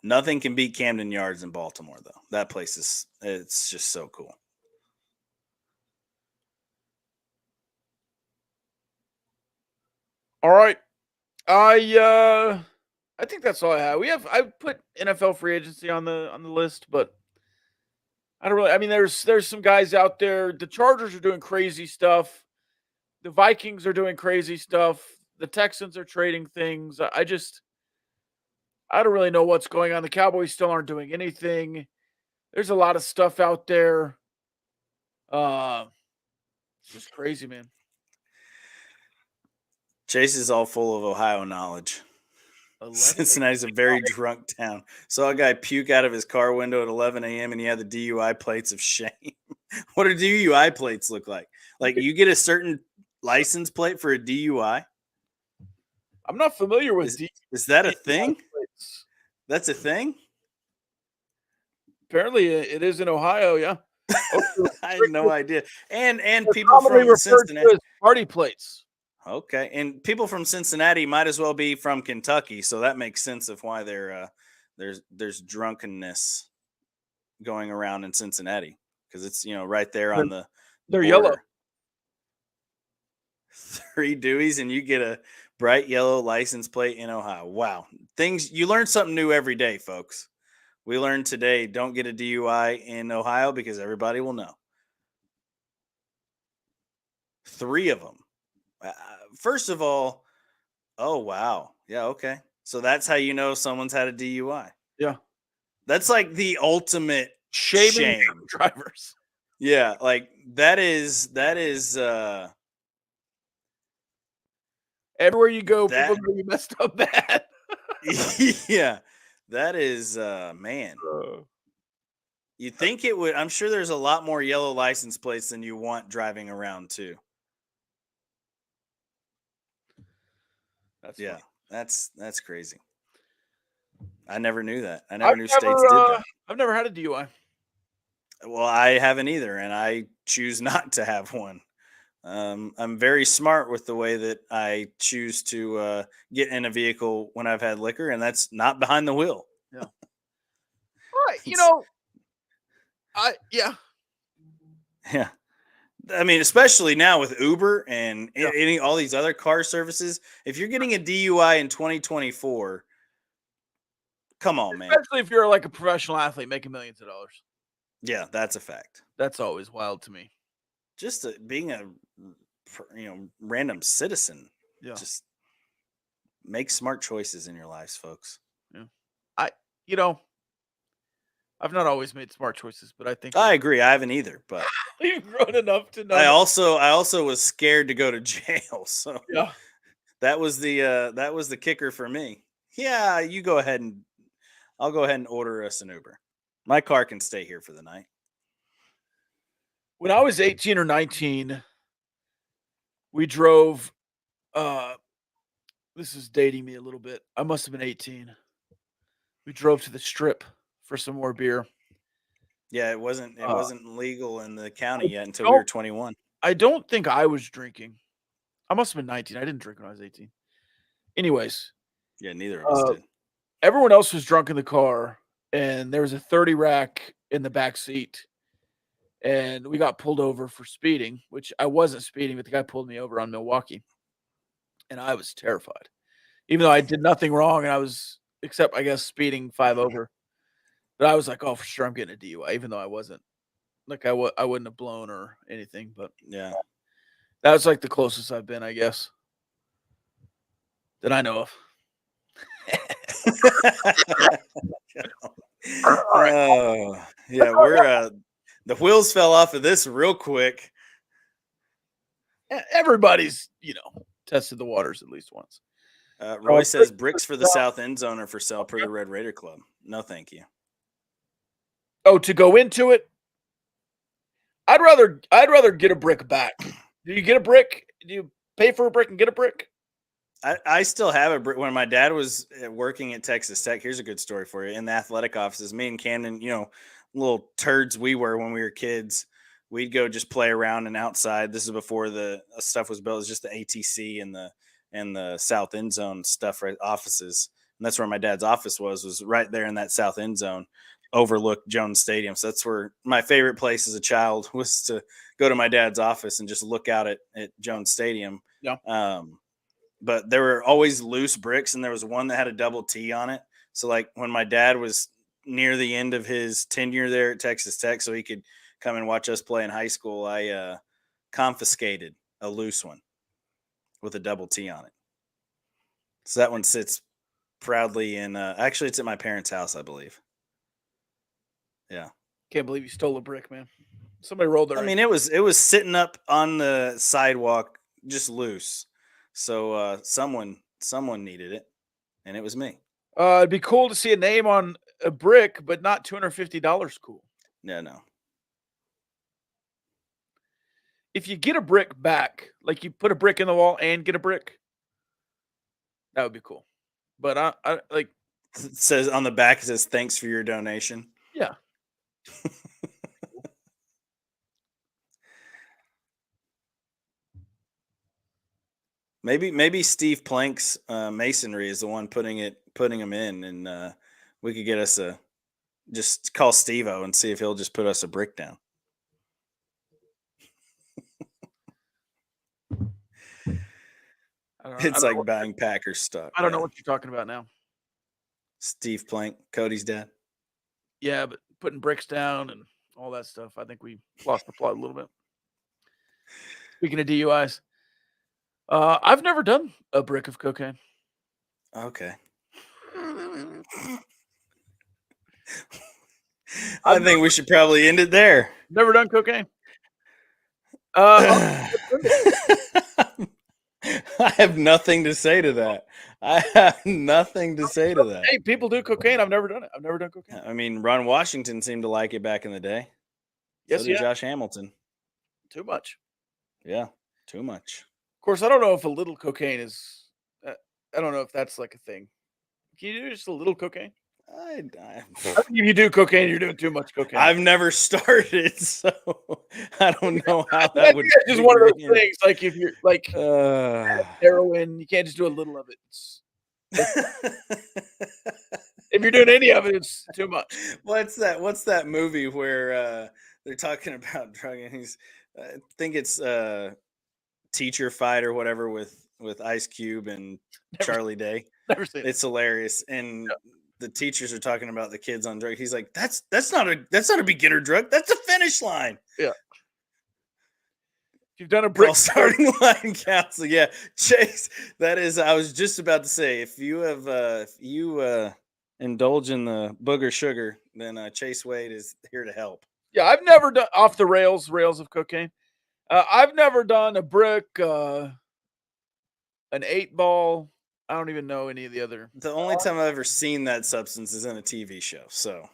Nothing can beat Camden Yards in Baltimore, though. That place it's just so cool. All right. I think that's all I have. I put NFL free agency on the list, but I don't really. I mean, there's some guys out there. The Chargers are doing crazy stuff. The Vikings are doing crazy stuff. The Texans are trading things. I don't really know what's going on. The Cowboys still aren't doing anything. There's a lot of stuff out there. It's just crazy, man. Chase is all full of Ohio knowledge. 11 Cincinnati's a very drunk town. Saw a guy puke out of his car window at 11 a.m. and he had the DUI plates of shame. What do DUI plates look like? Like you get a certain license plate for a DUI? I'm not familiar with is that a thing? Plates. That's a thing? Apparently it is in Ohio, yeah. I had no idea. And people from Cincinnati party plates. Okay, and people from Cincinnati might as well be from Kentucky, so that makes sense of why there's drunkenness going around in Cincinnati because it's right there on the they're border. Yellow. 3 Deweys and you get a bright yellow license plate in Ohio. Wow, you learn something new every day, folks. We learned today: don't get a DUI in Ohio because everybody will know. 3 of them. First of all, oh, wow. Yeah, okay. So that's how you know someone's had a DUI. Yeah. That's like the ultimate shame drivers. Yeah, like that is everywhere you go, people know you messed up bad. Yeah. That is man. You think it would I'm sure there's a lot more yellow license plates than you want driving around too. That's crazy. I never knew that. I never knew states did that. I've never had a DUI. Well, I haven't either, and I choose not to have one. I'm very smart with the way that I choose to get in a vehicle when I've had liquor, and that's not behind the wheel. Yeah. Right. Yeah. Yeah. I mean, especially now with Uber and all these other car services, if you're getting a DUI in 2024, come on, man. Especially if you're like a professional athlete making millions of dollars. Yeah, that's a fact. That's always wild to me. Just being a random citizen. Yeah. Just make smart choices in your lives, folks. Yeah. I've not always made smart choices, but I think I agree. I haven't either, but you've grown enough to know. I also was scared to go to jail, so yeah, that was the kicker for me. Yeah, you go ahead and I'll go ahead and order us an Uber. My car can stay here for the night. When I was 18 or 19, we drove. This is dating me a little bit. I must have been 18. We drove to the Strip for some more beer. Yeah, it wasn't legal in the county yet until we were 21. I don't think I was drinking. I must have been 19. I didn't drink when I was 18. Anyways. Yeah, neither of us did. Everyone else was drunk in the car, and there was a 30 rack in the back seat. And we got pulled over for speeding, which I wasn't speeding, but the guy pulled me over on Milwaukee. And I was terrified. Even though I did nothing wrong, and I was, except, I guess, speeding 5 over. But I was like, oh, for sure, I'm getting a DUI, even though I wasn't. Like, I wouldn't have blown or anything. But yeah, that was like the closest I've been, I guess, that I know of. Oh, yeah, we're the wheels fell off of this real quick. Everybody's, tested the waters at least once. Roy says bricks for the south end zone are for sale per the Red Raider Club. No, thank you. Oh, to go into it? I'd rather get a brick back. Do you get a brick? Do you pay for a brick and get a brick? I still have a brick. When my dad was working at Texas Tech, here's a good story for you. In the athletic offices, me and Camden, little turds we were when we were kids, we'd go just play around and outside. This is before the stuff was built. It was just the ATC and the south end zone stuff, right? Offices. And that's where my dad's office was right there in that south end zone, overlooked Jones Stadium. So that's where my favorite place as a child was, to go to my dad's office and just look out at Jones Stadium. Yeah. but there were always loose bricks, and there was one that had a double T on it. So like when my dad was near the end of his tenure there at Texas Tech, so he could come and watch us play in high school, I confiscated a loose one with a double T on it. So that one sits proudly in. Actually, it's at my parents' house, I believe. Yeah. Can't believe you stole a brick, man. Somebody rolled their. I mean, it was sitting up on the sidewalk, just loose. So someone needed it, and it was me. It'd be cool to see a name on a brick, but not $250 cool. No. If you get a brick back, like you put a brick in the wall and get a brick, that would be cool. But I like It says on the back, it says thanks for your donation. Yeah. Maybe Steve Plank's masonry is the one putting them in, and we could get us just call Steve-O and see if he'll just put us a brick down. It's like buying Packers stock. I don't know what you're talking about now. Steve Plank, Cody's dad. Yeah, but putting bricks down and all that stuff, I think we lost the plot a little bit. Speaking of DUIs, I've never done a brick of cocaine. Okay. I think we should probably end it there. Never done cocaine. I have nothing to say to that. I have nothing to say to that. Hey, people do cocaine. I've never done it. I've never done cocaine. I mean, Ron Washington seemed to like it back in the day. Yes, so did Josh Hamilton. Too much. Yeah, too much. Of course, I don't know if a little cocaine is. I don't know if that's like a thing. Can you do just a little cocaine? I think if you do cocaine, you're doing too much cocaine. I've never started, so I don't know how that would. It's just one of those things. Like if you're like heroin, you can't just do a little of it. If you're doing any of it, it's too much. What's that movie where they're talking about drug? And I think it's Teacher Fight or whatever with Ice Cube and Charlie Day. Never seen it. It's hilarious, and the teachers are talking about the kids on drugs. He's like, "That's not a beginner drug. That's a finish line." Yeah. You've done a brick starting line counseling. Yeah, Chase. That is. I was just about to say, if you indulge in the booger sugar, then Chase Wade is here to help. Yeah, I've never done off the rails of cocaine. I've never done a brick, an 8-ball. I don't even know any of the other. The only time I've ever seen that substance is in a TV show. So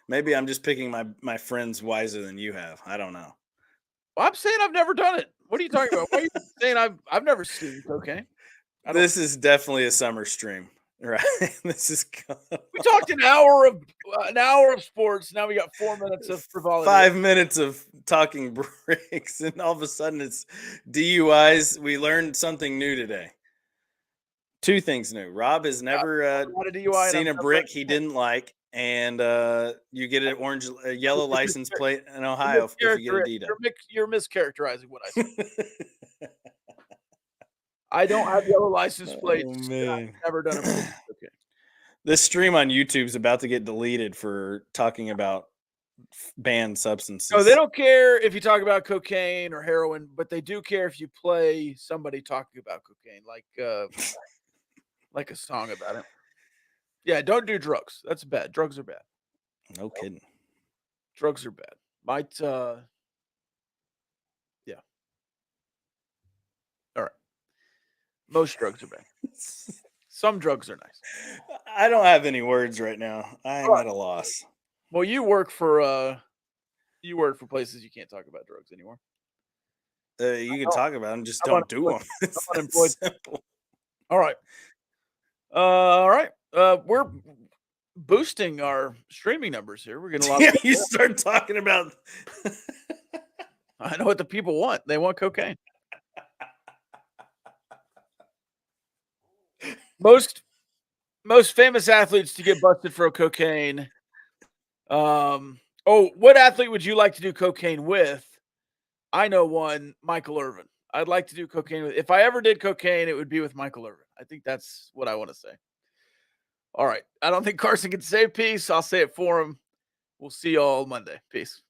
maybe I'm just picking my friends wiser than you have. I don't know. Well, I'm saying I've never done it. What are you talking about? Why are you saying I've never seen cocaine? This is definitely a summer stream, right? This is. We talked an hour of sports. Now we got 4 minutes of frivolity. 5 minutes of talking bricks, and all of a sudden it's DUIs. We learned something new today. 2 things new. Rob has never seen a brick he didn't like, and you get a yellow license plate in Ohio if you get a D-Dub. You're mischaracterizing what I said. I don't have yellow license plates. Oh, man. I've never done it. Okay. This stream on YouTube is about to get deleted for talking about banned substances. No, they don't care if you talk about cocaine or heroin, but they do care if you play somebody talking about cocaine, like a song about it. Yeah, don't do drugs. That's bad. Drugs are bad. No kidding. Drugs are bad. Might yeah. All right. Most drugs are bad. Some drugs are nice. I don't have any words right now. I am at a loss. Well, you work for places you can't talk about drugs anymore. You can talk about them, just don't do them. It's unemployed. Simple. All right. All right. We're boosting our streaming numbers here. We're getting a lot. Yeah, you start talking about. I know what the people want. They want cocaine. Most famous athletes to get busted for cocaine. What athlete would you like to do cocaine with? I know one, Michael Irvin. I'd like to do cocaine with. If I ever did cocaine, it would be with Michael Irvin. I think that's what I want to say. All right. I don't think Carson can say peace. I'll say it for him. We'll see y'all Monday. Peace.